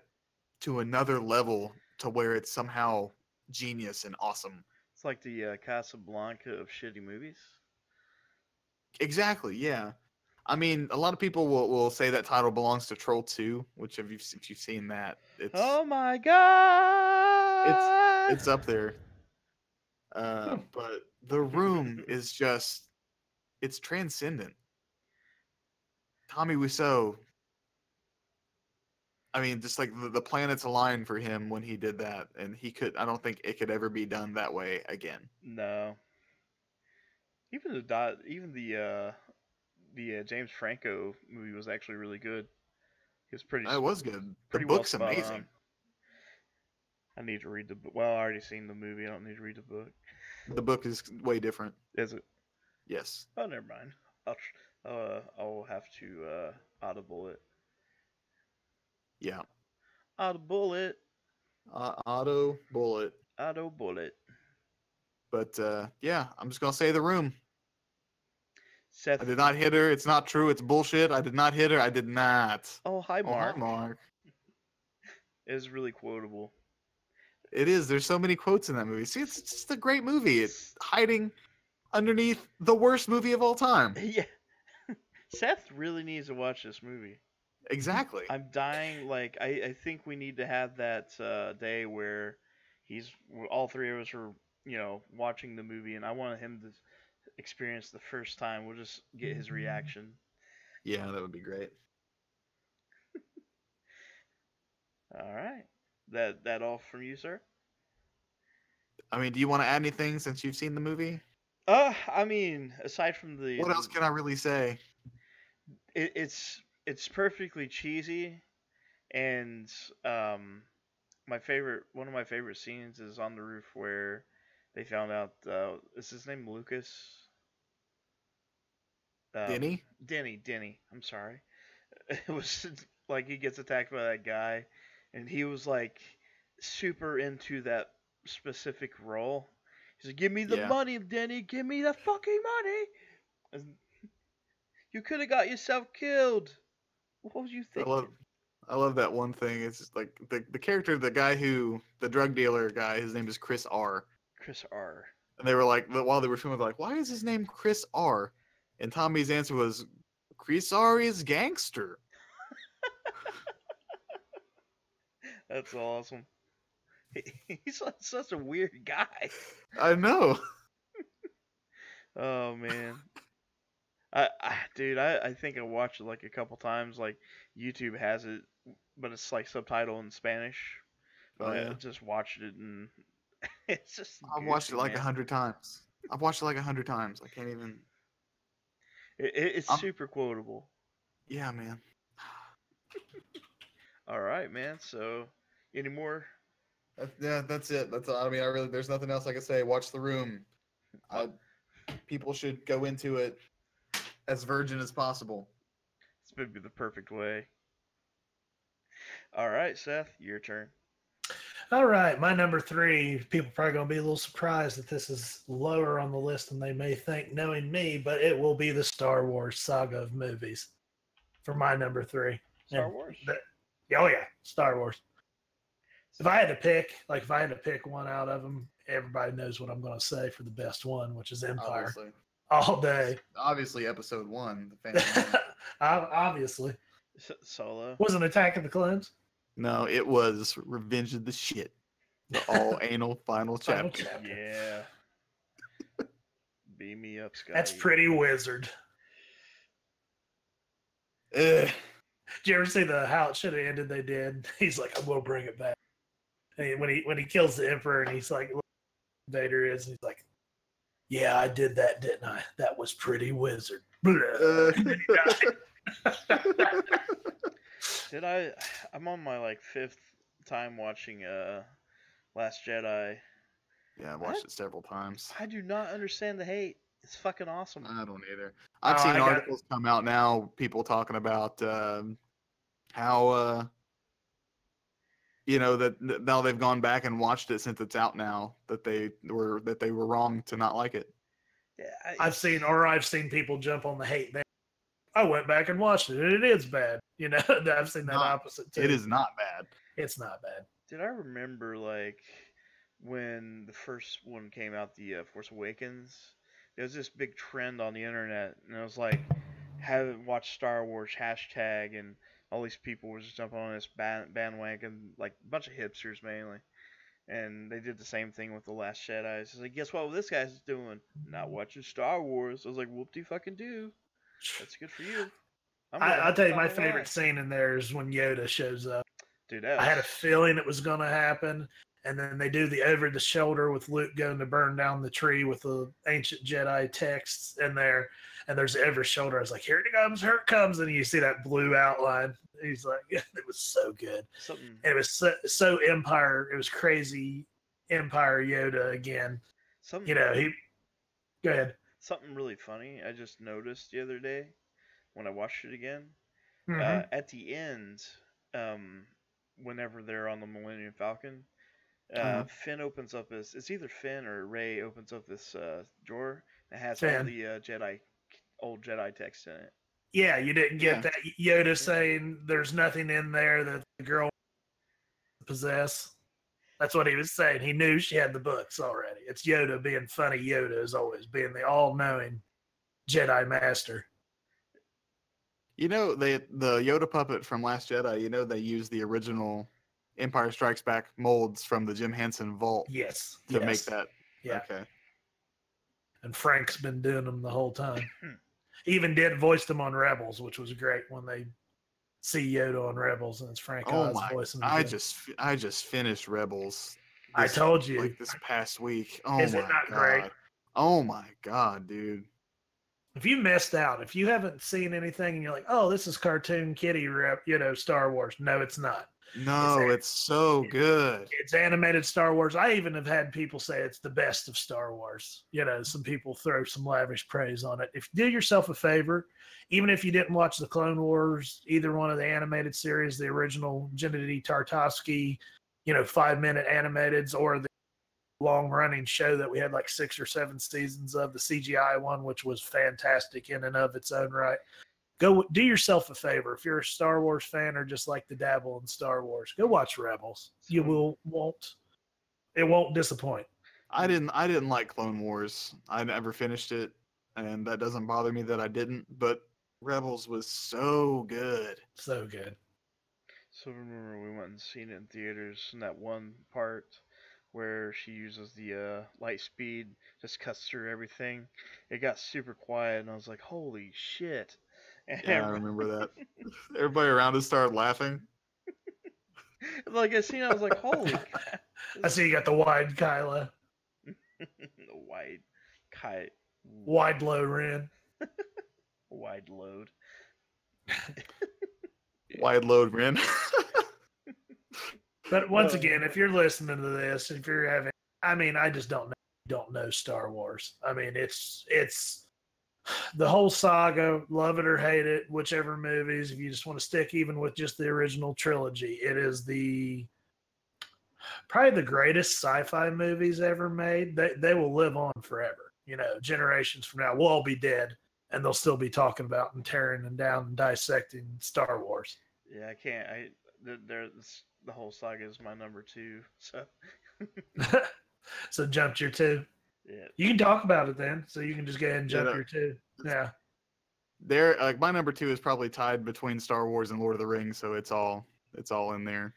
to another level to where it's somehow genius and awesome. It's like the Casablanca of shitty movies. Exactly, yeah. I mean, a lot of people will say that title belongs to Troll 2, which if you've seen that, Oh my god! it's up there. But The Room is just it's transcendent. Tommy Wiseau. I mean, just like the planets aligned for him when he did that, and I don't think it could ever be done that way again. No. Even the James Franco movie was actually really good. It was pretty. That was good. The pretty well book's spot amazing. on. I need to read the book. Well, I already seen the movie. I don't need to read the book. The book is way different. Is it? Yes. Oh, never mind. I'll have to audible it. Yeah. Auto bullet. Auto bullet. Auto bullet. But yeah, I'm just gonna say The Room. Seth. I did not hit her. It's not true. It's bullshit. I did not hit her. I did not. Oh, hi, Oh, hi, Mark. Mark. It is really quotable. It is. There's so many quotes in that movie. See, it's just a great movie. It's hiding underneath the worst movie of all time. Yeah. Seth really needs to watch this movie. Exactly. I'm dying. Like, I think we need to have that day where all three of us are, watching the movie, and I want him to experience the first time. We'll just get his reaction. Yeah, that would be great. All right. That all from you, sir? I mean, do you want to add anything since you've seen the movie? I mean, aside from What else can I really say? it's perfectly cheesy, and one of my favorite scenes is on the roof where they found out is his name Lucas? Denny? Denny. I'm sorry. It was like he gets attacked by that guy, and he was like super into that specific role. He's like, "Give me the Yeah. money, Denny. Give me the fucking money." And you could have got yourself killed. What was you thinking? I love that one thing. It's just like the character, the drug dealer guy, his name is Chris R. Chris R. And they were like, while they were filming, they're like, why is his name Chris R? And Tommy's answer was, Chris R is gangster. That's awesome. He's such a weird guy. I know. Oh man. Dude, I think I watched it like a couple times. Like YouTube has it, but it's like subtitled in Spanish. Oh, yeah. I just watched it, and it's just. I've watched it goofy, like man. 100 times. I've watched it like 100 times. I can't even. It's I'm- super quotable. Yeah, man. All right, man. So, any more? Yeah, that's it. That's all. I mean, there's nothing else I can say. Watch The Room. People should go into it as virgin as possible. This would be the perfect way. All right, Seth, your turn. All right, my number 3. People probably going to be a little surprised that this is lower on the list than they may think, knowing me, but it will be the Star Wars saga of movies for my number 3. Star Wars. Oh yeah, Star Wars. If I had to pick one out of them, everybody knows what I'm going to say for the best one, which is Empire. Obviously. All day. Obviously, episode 1. The Phantom. Obviously. Solo. Wasn't Attack of the Clones? No, it was Revenge of the Shit. The all anal final chapter. Yeah. Beam me up, Scotty. That's pretty wizard. Ugh. Did you ever see how it should have ended? They did. He's like, "I'm gonna bring it back." And when he kills the Emperor, and he's like, Vader is, and he's like, "Yeah, I did that, didn't I? That was pretty wizard." And then he died. I'm on my like 5th time watching Last Jedi. Yeah, I watched it several times. I do not understand the hate. It's fucking awesome. I don't either. I've seen articles come out now, people talking about how that now they've gone back and watched it since it's out now, that they were wrong to not like it. Yeah, I've seen people jump on the hate band. I went back and watched it, and it is bad. I've seen that opposite too. It is not bad. It's not bad. Did I remember like when the first one came out, the Force Awakens? There was this big trend on the internet, and it was like, haven't watched Star Wars hashtag, and all these people were just jumping on this bandwagon, like a bunch of hipsters mainly. And they did the same thing with The Last Jedi. It's like, guess what this guy's doing? Not watching Star Wars. I was like, whoop-de-fucking do. That's good for you. I'll tell you, my favorite scene in there is when Yoda shows up. Dude, I had a feeling it was going to happen. And then they do the over the shoulder with Luke going to burn down the tree with the ancient Jedi texts in there. And there's the over shoulder. I was like, here it comes. And you see that blue outline. He's like, it was so good. And it was so Empire. It was crazy Empire Yoda again. Go ahead. Something really funny I just noticed the other day when I watched it again. Mm-hmm. At the end, whenever they're on the Millennium Falcon, Uh-huh. Finn opens up this. It's either Finn or Ray opens up this drawer that has all Finn. the old Jedi text in it. Yeah, you didn't get Yeah. that Yoda saying there's nothing in there that the girl possess. That's what he was saying. He knew she had the books already. It's Yoda being funny. Yoda as always being the all-knowing Jedi master. You know, the Yoda puppet from Last Jedi, you know, they used the original Empire Strikes Back molds from the Jim Henson vault Yes. to yes. make that. Yeah. Okay. And Frank's been doing them the whole time. He even voiced them on Rebels, which was great when they see Yoda on Rebels and it's Frank Oh Oz my! voicing. I just finished Rebels. I told you. like this past week. Oh Is my it not god! great? Oh my god, dude! If you missed out, if you haven't seen anything and you're like, oh, this is cartoon kitty Star Wars. No, it's not. No, it's so good. It's animated Star Wars. I even have had people say it's the best of Star Wars. Some people throw some lavish praise on it. If you do yourself a favor, even if you didn't watch the Clone Wars, either one of the animated series, the original Gennady Tartakovsky, 5-minute animateds, or the long-running show that we had like 6 or 7 seasons of, the CGI one, which was fantastic in and of its own right. Go do yourself a favor. If you're a Star Wars fan or just like to dabble in Star Wars, go watch Rebels. You won't disappoint. I didn't like Clone Wars. I never finished it, and that doesn't bother me that I didn't. But Rebels was so good. So good. So remember we went and seen it in theaters, and that one part where she uses the light speed, just cuts through everything. It got super quiet, and I was like, "Holy shit!" And Yeah, I remember that. Everybody around us started laughing. like I seen, I was like, "Holy!" God. I see you got the wide Kylo, The wide kite, wide low Ren. wide load. Wide load Ren. But once again, if you're listening to this, if you're having, I just don't know Star Wars. It's the whole saga, love it or hate it, whichever movies. If you just want to stick even with just the original trilogy, it is probably the greatest sci-fi movies ever made. They will live on forever. Generations from now, we'll all be dead, and they'll still be talking about and tearing and down and dissecting Star Wars. Yeah, I can't. The whole saga is my number 2. So. So jumped your 2. Yeah. You can talk about it then, so you can just go ahead and jump your 2. Yeah. There, like my number 2 is probably tied between Star Wars and Lord of the Rings, so it's all in there,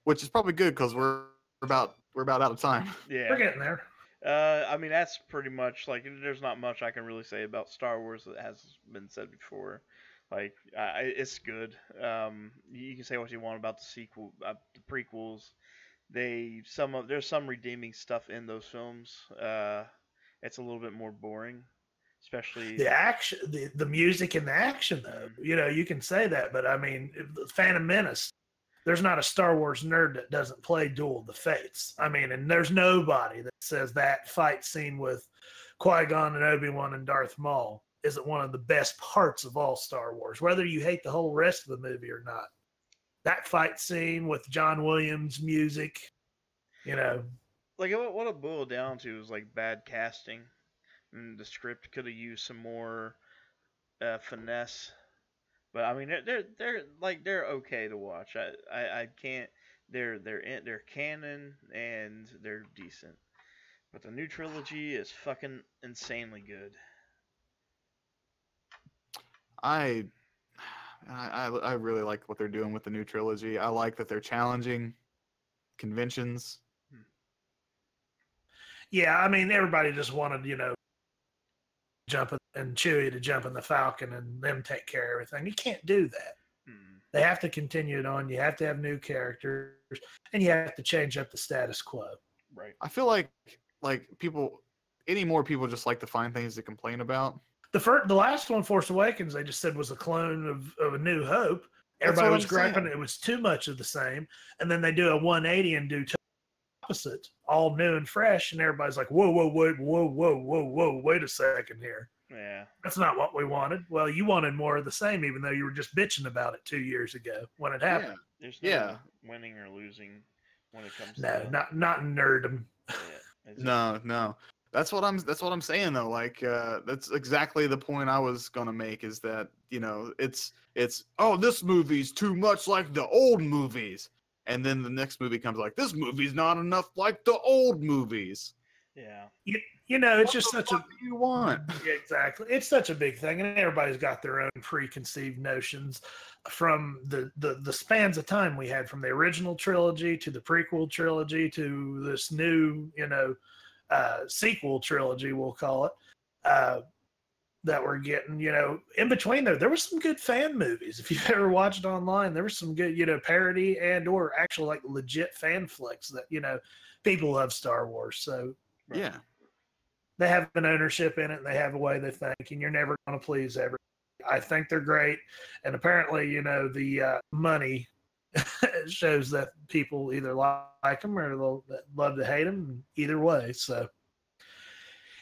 Which is probably good because we're about out of time. Yeah. We're getting there. That's pretty much like there's not much I can really say about Star Wars that has been said before. Like it's good. You can say what you want about the the prequels. There's some redeeming stuff in those films. It's a little bit more boring, especially the action, the music and the action. Though you can say that, but Phantom Menace. There's not a Star Wars nerd that doesn't play Duel of the Fates. And there's nobody that says that fight scene with Qui-Gon and Obi-Wan and Darth Maul isn't one of the best parts of all Star Wars, whether you hate the whole rest of the movie or not. That fight scene with John Williams music, Like what it boiled down to is like bad casting, and the script could have used some more finesse. But they're okay to watch. I can't. They're canon and they're decent. But the new trilogy is fucking insanely good. I really like what they're doing with the new trilogy. I like that they're challenging conventions. Yeah, everybody just wanted, jump and Chewie to jump in the Falcon and them take care of everything. You can't do that. They have to continue it on. You have to have new characters, and you have to change up the status quo. Right. I feel like people just like to find things to complain about. The last one, Force Awakens, they just said was a clone of A New Hope. Everybody was griping it was too much of the same, and then they do a 180 and do opposite, all new and fresh, and everybody's like, whoa, wait a second here. Yeah. That's not what we wanted. Well, you wanted more of the same, even though you were just bitching about it 2 years ago when it happened. There's no Yeah. winning or losing when it comes to No, that. not nerdom. Yeah. It's No. That's what I'm saying though. Like that's exactly the point I was gonna make is that, it's oh, this movie's too much like the old movies. And then the next movie comes like, this movie's not enough like the old movies. Yeah. It's just such a What do you want? Yeah, exactly. It's such a big thing, and everybody's got their own preconceived notions from the spans of time we had from the original trilogy to the prequel trilogy to this new, sequel trilogy, we'll call it, that we're getting. In between there were some good fan movies. If you've ever watched online, there was some good, parody and or actual like legit fan flicks that, people love Star Wars. So Right. Yeah. they have an ownership in it and they have a way they think, and you're never going to please everybody. I think they're great. And apparently, the money shows that people either like them or they'll love to hate them, either way. So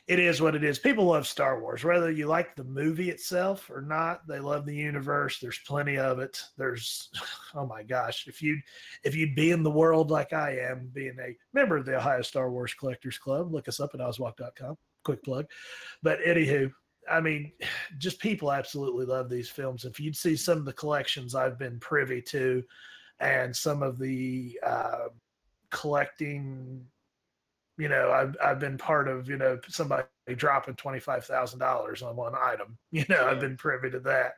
it is what it is. People love Star Wars, whether you like the movie itself or not. They love the universe. There's plenty of it. There's, oh my gosh, if you'd be in the world like I am, being a member of the Ohio Star Wars Collectors Club, look us up at oswalk.com. Quick plug. But anywho, I mean, just people absolutely love these films. If you'd see some of the collections I've been privy to, and some of the collecting. I've been part of, somebody dropping $25,000 on one item. I've been privy to that.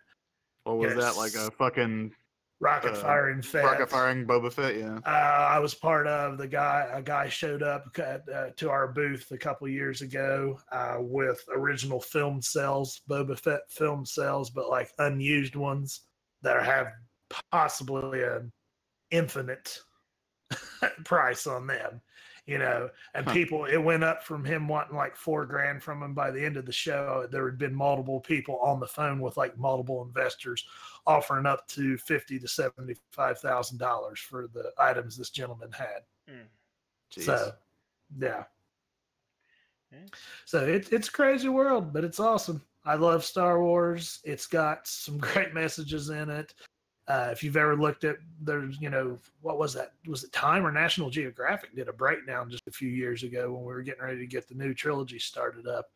What was that, like a fucking rocket firing Fett? rocket firing Boba Fett? Yeah. I was part of a guy showed up to our booth a couple years ago with original film cells, Boba Fett film cells, but like unused ones that have possibly an infinite price on them. And people, it went up from him wanting like $4,000 from him. By the end of the show, there had been multiple people on the phone with like multiple investors offering up to $50,000 to $75,000 for the items this gentleman had. Jeez. So, yeah. So it's a crazy world, but it's awesome. I love Star Wars. It's got some great messages in it. If you've ever looked at, there's, what was that? Was it Time or National Geographic did a breakdown just a few years ago when we were getting ready to get the new trilogy started up,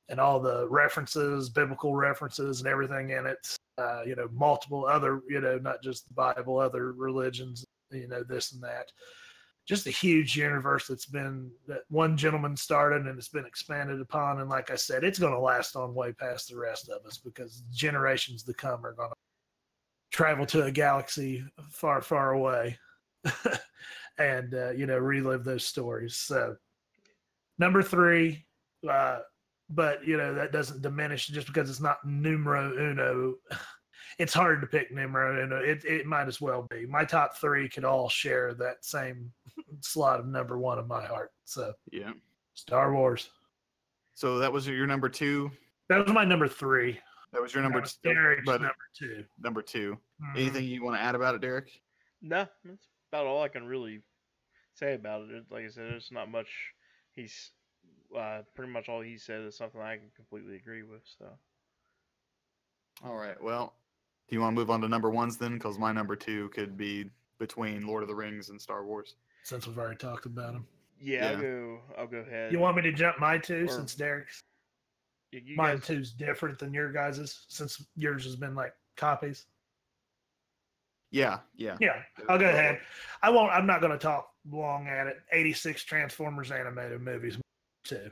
and all the references, biblical references and everything in it, multiple other, not just the Bible, other religions, this and that. Just a huge universe that one gentleman started and it's been expanded upon. And like I said, it's going to last on way past the rest of us because generations to come are going to travel to a galaxy far, far away and, relive those stories. So number 3, but, that doesn't diminish just because it's not numero uno. It's hard to pick numero uno. It might as well be. My top 3 could all share that same slot of number 1 in my heart. So yeah, Star Wars. So that was your number 2? That was my number 3. That was your number 2. Derek's But number 2. number 2. Mm-hmm. Anything you want to add about it, Derek? No, that's about all I can really say about it. Like I said, there's not much. He's pretty much all he said is something I can completely agree with. So. All right. Well, do you want to move on to number 1s then? Because my number 2 could be between Lord of the Rings and Star Wars. Since we've already talked about them. Yeah. I'll go ahead. You want me to jump my 2 since Derek's? Mine guys... 2's different than your guys's since yours has been like copies. Yeah. I'll go ahead. I'm not going to talk long at it. 86 Transformers animated movies too.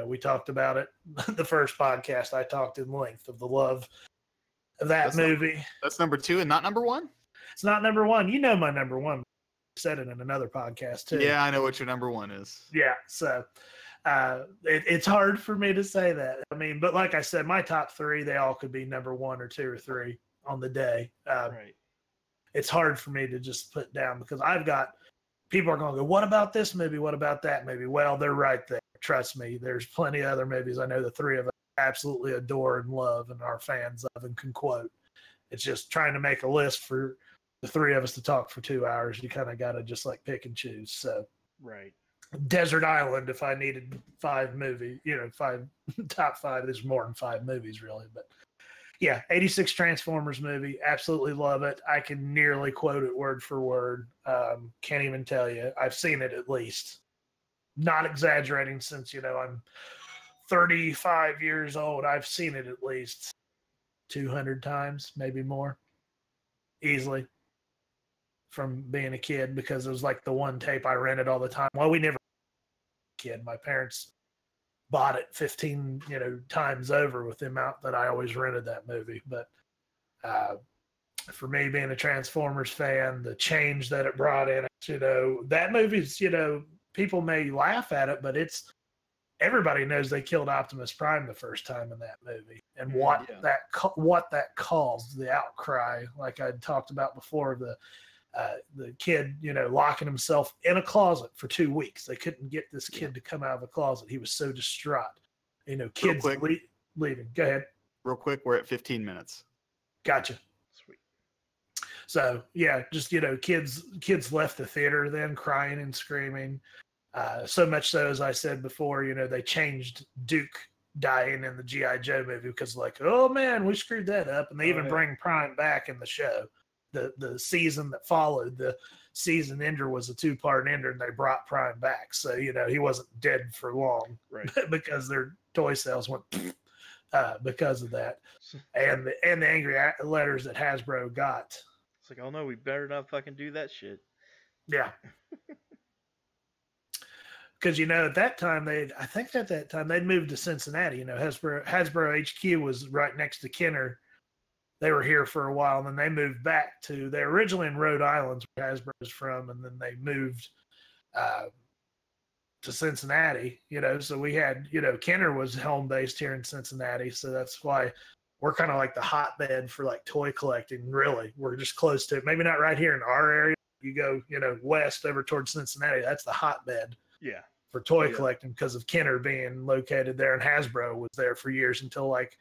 We talked about it. The first podcast I talked in length of the love of that movie. That's number 2 and not number 1? It's not number 1. You know my number 1. I said it in another podcast too. Yeah, I know what your number 1 is. Yeah, so it's hard for me to say that. I mean, but like I said, my top 3, they all could be number 1 or 2 or 3 on the day. Right. It's hard for me to just put down because I've got people are going to go, what about this movie? What about that movie? Well, they're right there. Trust me. There's plenty of other movies I know the 3 of us absolutely adore and love and are fans of and can quote. It's just trying to make a list for the 3 of us to talk for 2 hours. You kind of got to just like pick and choose. So, right. Desert Island if I needed 5 movie, five top 5. There's more than 5 movies really, but yeah, 86 Transformers movie. Absolutely love it. I can nearly quote it word for word. Can't even tell you. I've seen it at least. Not exaggerating since, I'm 35 years old. I've seen it at least 200 times, maybe more. Easily. From being a kid because it was like the one tape I rented all the time. Well, we never kid. My parents bought it 15, times over with the amount that I always rented that movie. But for me, being a Transformers fan, the change that it brought in, that movie's, people may laugh at it, but everybody knows they killed Optimus Prime the first time in that movie, and what that caused, the outcry, like I talked about before, the kid, locking himself in a closet for 2 weeks. They couldn't get this kid to come out of the closet. He was so distraught. Kids leaving. Go ahead. Real quick, we're at 15 minutes. Gotcha. Sweet. So yeah, just kids left the theater then crying and screaming. So much so, as I said before, they changed Duke dying in the G.I. Joe movie because oh man, we screwed that up, and they even bring Prime back in the show. The season that followed, the season ender was a 2-part ender, and they brought Prime back. So, he wasn't dead for long, right? Because their toy sales went because of that. And the angry letters that Hasbro got. It's like, oh no, we better not fucking do that shit. Yeah. Because, at that time, they'd moved to Cincinnati. Hasbro HQ was right next to Kenner. They were here for a while, and then they moved back they were originally in Rhode Island, where Hasbro is from, and then they moved to Cincinnati, so we had, Kenner was home based here in Cincinnati. So that's why we're kind of like the hotbed for like toy collecting. Really, we're just close to it. Maybe not right here in our area. You go, west over towards Cincinnati. That's the hotbed. Yeah. For toy collecting because of Kenner being located there, and Hasbro was there for years until like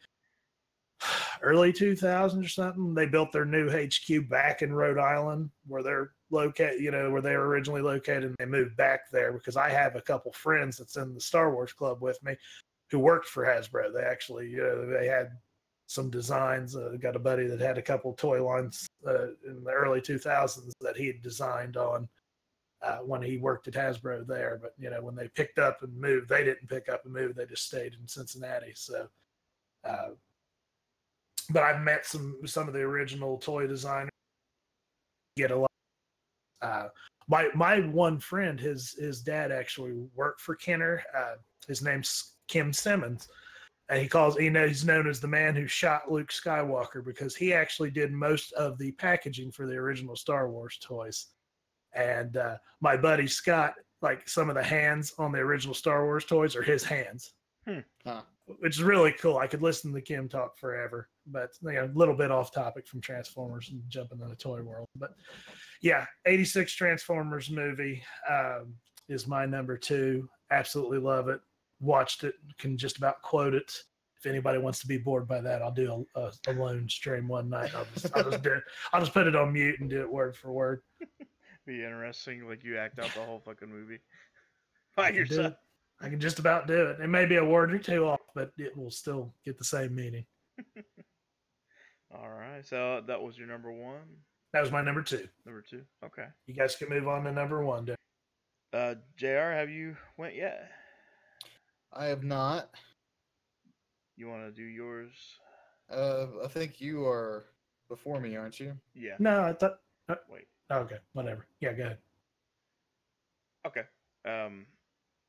early 2000s or something. They built their new HQ back in Rhode Island where they're located, where they were originally located, and they moved back there because I have a couple friends that's in the Star Wars Club with me who worked for Hasbro. They actually, they had some designs. Got a buddy that had a couple toy lines in the early 2000s that he had designed on when he worked at Hasbro there. But, when they picked up and moved, they didn't pick up and move. They just stayed in Cincinnati. So, but I've met some of the original toy designers. Get a lot. My one friend, his dad actually worked for Kenner. His name's Kim Simmons, and he's known as the man who shot Luke Skywalker because he actually did most of the packaging for the original Star Wars toys. And my buddy Scott, like some of the hands on the original Star Wars toys are his hands. Which is really cool. I could listen to Kim talk forever, but a little bit off topic from Transformers and jumping in the toy world. But yeah, 86 Transformers movie is my number 2. Absolutely love it. Watched it. Can just about quote it. If anybody wants to be bored by that, I'll do a lone stream one night. I'll just put it on mute and do it word for word. Be interesting, like you act out the whole fucking movie by yourself. I can just about do it. It may be a word or two off, but it will still get the same meaning. All right. So that was your number 1? That was my number 2. Number 2. Okay. You guys can move on to number 1. JR, have you went yet? I have not. You want to do yours? I think you are before me, aren't you? Yeah. No, I thought. Wait. Okay, whatever. Yeah, go ahead. Okay.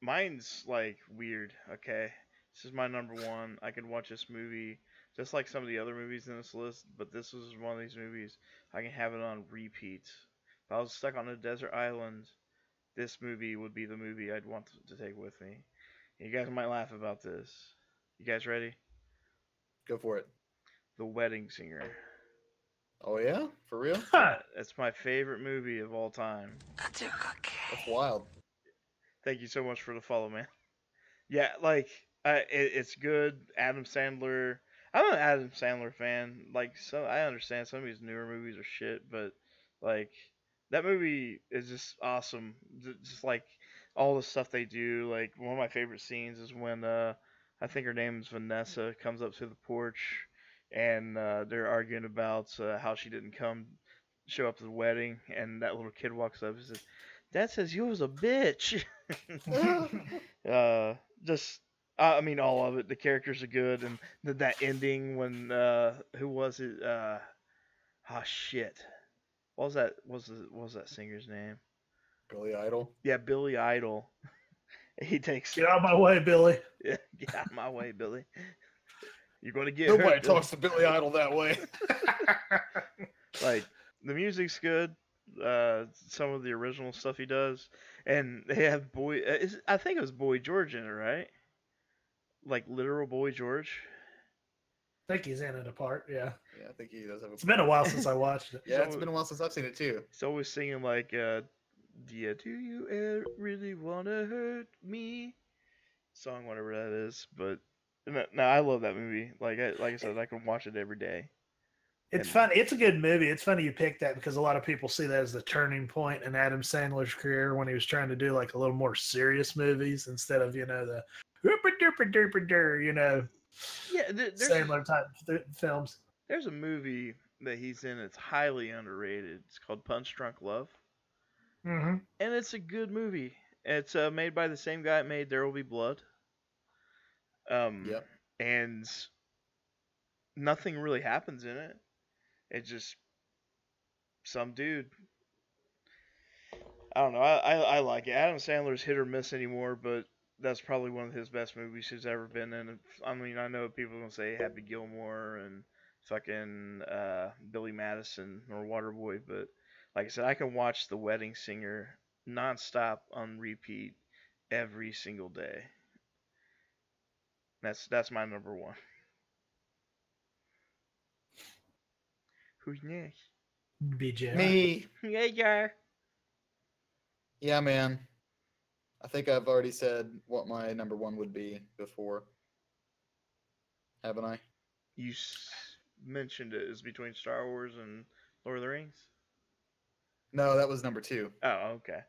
Mine's like weird. Okay, this is my number 1. I could watch this movie just like some of the other movies in this list, but this is one of these movies I can have it on repeat. If I was stuck on a desert island, this movie would be the movie I'd want to take with me. You guys might laugh about this. You guys ready? Go for it. The Wedding Singer. Oh yeah? For real? That's my favorite movie of all time. That's wild. Thank you so much for the follow, man. Yeah, like, it's good. Adam Sandler. I'm an Adam Sandler fan. Like, so I understand some of his newer movies are shit, but like that movie is just awesome. Just like all the stuff they do. Like one of my favorite scenes is when I think her name's Vanessa comes up to the porch and they're arguing about how she didn't show up to the wedding, and that little kid walks up and says, "Dad says you was a bitch." uh, just I mean all of it. The characters are good, and that ending when who was it? Oh shit. What was that singer's name? Billy Idol. Yeah, Billy Idol. He takes Get out of my way, Billy. Yeah, get out of my way, Billy. You're gonna get Nobody hurt. Billy. talks to Billy Idol that way. Like the music's good. Some of the original stuff he does, and they have I think it was Boy George in it, right? Like literal Boy George. I think he's in it a part, yeah. Yeah, I think he does have a. It's been a while since I watched it. Yeah, it's been a while since I've seen it too. He's always singing like, "Yeah, do you really wanna hurt me?" Song, whatever that is. But no, I love that movie. Like I said, I can watch it every day. It's funny. It's a good movie. It's funny you picked that because a lot of people see that as the turning point in Adam Sandler's career when he was trying to do like a little more serious movies instead of, you know, the you know, Yeah, Sandler type films. There's a movie that he's in. It's highly underrated. It's called Punch Drunk Love, Mm-hmm. and it's a good movie. It's made by the same guy that made There Will Be Blood. Yep. And nothing really happens in it. It's just some dude. I don't know. I like it. Adam Sandler's hit or miss anymore, but that's probably one of his best movies he's ever been in. I mean, I know people are gonna say Happy Gilmore and fucking Billy Madison or Waterboy, but like I said, I can watch The Wedding Singer nonstop on repeat every single day. That's my number one. Who's next? BJ. Me. Yeah. Yeah, man. I think I've already said what my number one would be before. Haven't I? You mentioned it is between Star Wars and Lord of the Rings. No, that was number two. Oh, okay.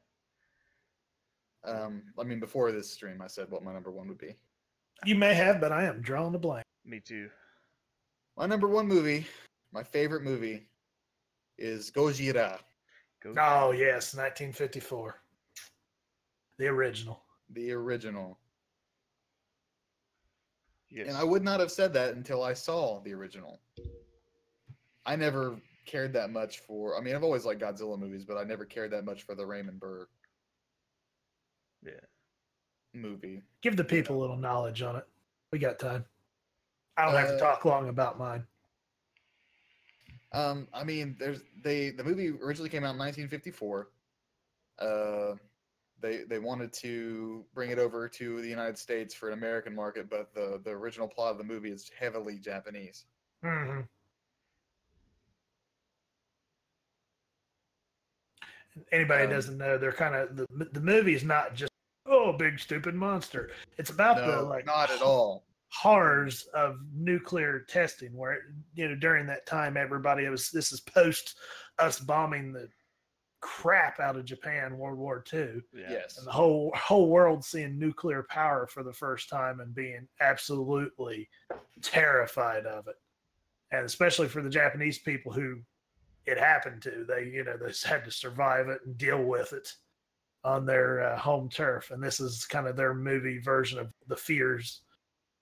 I mean, before this stream, I said what my number one would be. You may have, but I am drawing a blank. Me too. My number one movie, my favorite movie, is Gojira. Oh, yes, 1954. The original. The original. Yes. And I would not have said that until I saw the original. I never cared that much for. I mean, I've always liked Godzilla movies, but I never cared that much for the Raymond Burr movie. Give the people a little knowledge on it. We got time. I don't have to talk long about mine. I mean, the movie originally came out in 1954. They wanted to bring it over to the United States for an American market, but the original plot of the movie is heavily Japanese. Mm-hmm. Anybody doesn't know, they're kind of the movie is not just big stupid monster. It's about the not at all horrors of nuclear testing, where during that time this is post us bombing the crap out of Japan, World War II. Yeah. Yes. And the whole world seeing nuclear power for the first time and being absolutely terrified of it. And especially for the Japanese people who it happened to, they had to survive it and deal with it on their home turf. And this is kind of their movie version of the fears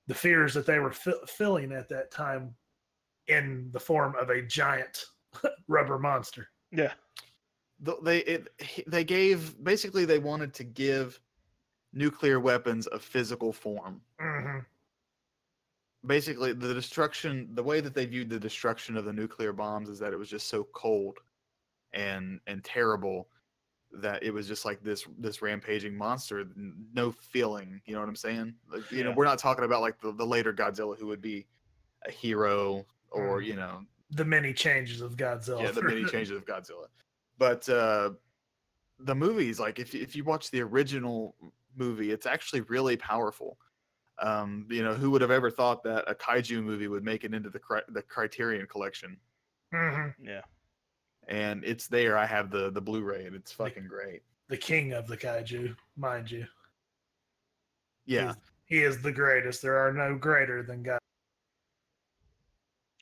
that they were feeling at that time in the form of a giant rubber monster. Yeah. They wanted to give nuclear weapons a physical form. Mm-hmm. Basically, the way that they viewed the destruction of the nuclear bombs is that it was just so cold and terrible that it was just like this rampaging monster, no feeling. You know what I'm saying? Like, we're not talking about like the later Godzilla, who would be a hero, or the many changes of Godzilla. Yeah, the many changes of Godzilla. But the movies, like if you watch the original movie, it's actually really powerful. Who would have ever thought that a kaiju movie would make it into the Criterion Collection? Mm-hmm. Yeah. And it's there. I have the Blu-ray, and it's fucking great. the king of the kaiju, mind you. Yeah. He is the greatest. There are no greater than God.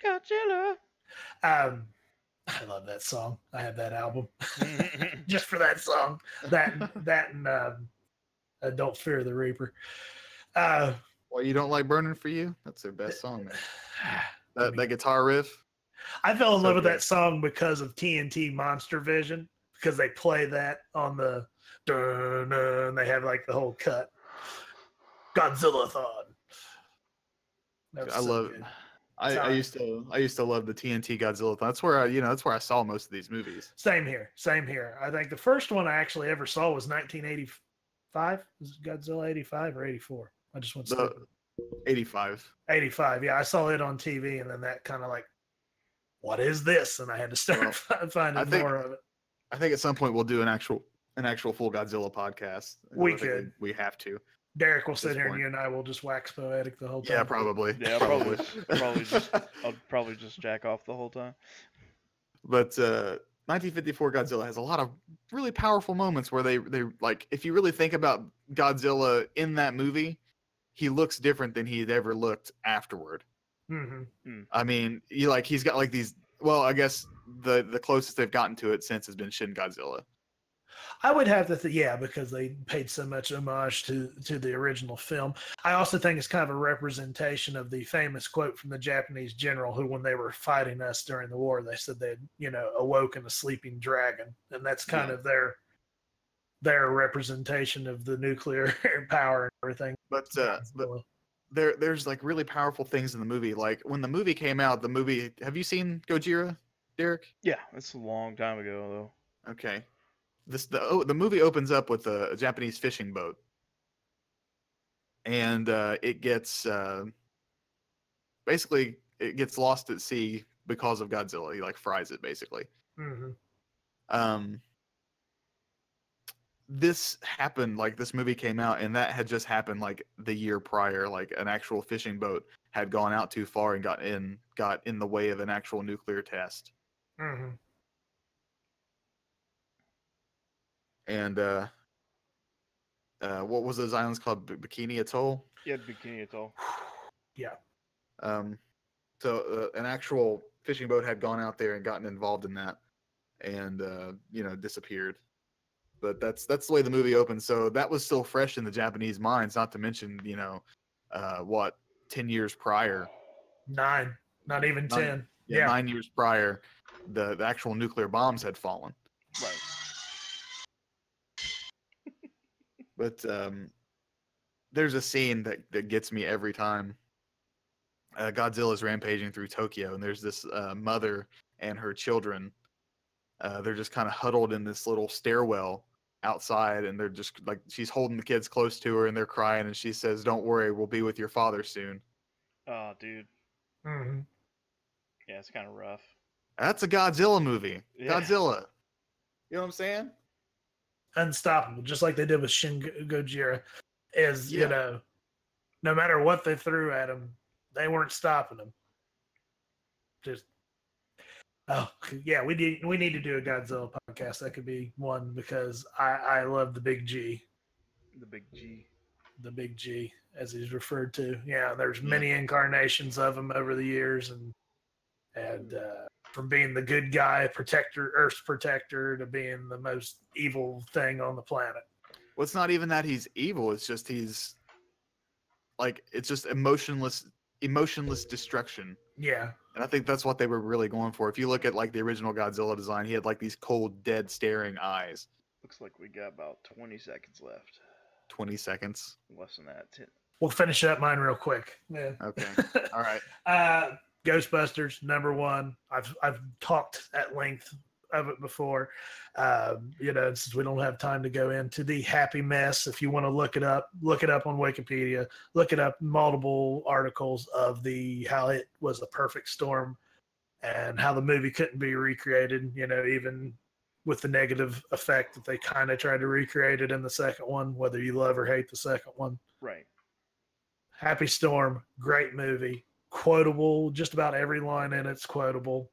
Godzilla. I love that song. I have that album just for that song. That and Don't Fear the Reaper. Well, you don't like Burning for You? That's their best song, man. That guitar riff. I fell in love with good. that song because of TNT Monster Vision, because they play that on the and they have like the whole cut. Godzilla-thon. I love it. I used to love the TNT Godzilla. That's where I saw most of these movies. Same here. I think the first one I actually ever saw was 1985. Was it Godzilla 85 or 84? I just went stupid. 85. 85. Yeah, I saw it on TV, and then that kind of like, what is this? And I had to start finding more of it. I think at some point we'll do an actual full Godzilla podcast. We have to. Derek will sit here and you and I will just wax poetic the whole time. Yeah, probably. Yeah, I'll probably just jack off the whole time. But 1954 Godzilla has a lot of really powerful moments where they like, if you really think about Godzilla in that movie, he looks different than he'd ever looked afterward. Mm-hmm. I mean, he's got like these. Well, I guess the closest they've gotten to it since has been Shin Godzilla. I would have to because they paid so much homage to the original film. I also think it's kind of a representation of the famous quote from the Japanese general who, when they were fighting us during the war, they said they'd, awoken a sleeping dragon. And that's kind of their representation of the nuclear power and everything. But there's like really powerful things in the movie. Like when the movie came out, have you seen Gojira, Derek? Yeah, it's a long time ago though. Okay. The movie opens up with a Japanese fishing boat, and it gets basically lost at sea because of Godzilla. He like fries it basically. Mm-hmm. This happened, like this movie came out, and that had just happened like the year prior. Like an actual fishing boat had gone out too far and got in the way of an actual nuclear test. Mm-hmm. And what was those islands called? Bikini Atoll? Yeah, Bikini Atoll. Yeah. So an actual fishing boat had gone out there and gotten involved in that, and disappeared. But that's the way the movie opens. So that was still fresh in the Japanese minds. Not to mention, 10 years prior. 9, not even 10. Yeah, 9 years prior, the actual nuclear bombs had fallen. Right. But there's a scene that gets me every time. Godzilla's rampaging through Tokyo, and there's this mother and her children. They're just kind of huddled in this little stairwell outside, and they're just like, she's holding the kids close to her, and they're crying, and she says, "Don't worry, we'll be with your father soon." Oh, dude. Mm-hmm. Yeah, it's kind of rough. That's a Godzilla movie. Yeah. Godzilla. You know what I'm saying? Unstoppable, just like they did with Shin Gojira. No matter what they threw at him, they weren't stopping him. We need to do a Godzilla podcast. That could be one, because I love the Big G. The Big G. The Big G, as he's referred to. Yeah, there's many incarnations of him over the years, and from being the good guy, Earth's protector, to being the most evil thing on the planet. Well, it's not even that he's evil. It's just it's just emotionless destruction. Yeah. And I think that's what they were really going for. If you look at like the original Godzilla design, he had like these cold, dead, staring eyes. Looks like we got about 20 seconds left. 20 seconds. Less than that. We'll finish up mine real quick. Yeah. Okay. All right. Ghostbusters, number 1. I've talked at length of it before. Since we don't have time to go into the happy mess. If you want to look it up on Wikipedia. Look it up, multiple articles of how it was a perfect storm and how the movie couldn't be recreated, even with the negative effect that they kind of tried to recreate it in the second one, whether you love or hate the second one. Right. Happy Storm, great movie. Quotable, just about every line in it's quotable.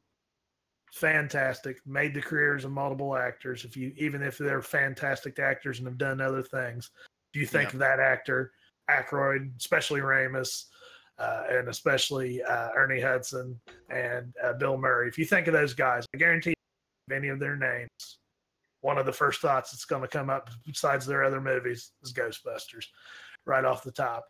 fantastic. Made the careers of multiple actors. Even if they're fantastic actors and have done other things, if you think of that actor, Aykroyd, especially Ramis, and especially Ernie Hudson and Bill Murray. If you think of those guys, I guarantee you, any of their names, one of the first thoughts that's going to come up besides their other movies is Ghostbusters, right off the top.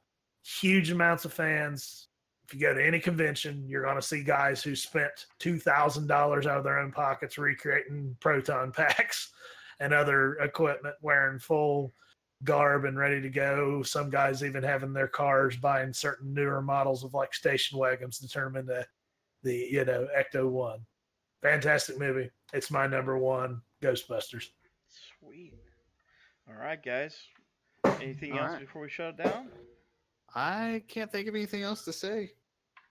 Huge amounts of fans. If you go to any convention, you're going to see guys who spent $2,000 out of their own pockets recreating proton packs and other equipment, wearing full garb and ready to go. Some guys even having their cars buying certain newer models of like station wagons to turn them into the Ecto-1. Fantastic movie. It's my number one, Ghostbusters. Sweet. All right, guys. Anything All else right. before we shut it down? I can't think of anything else to say.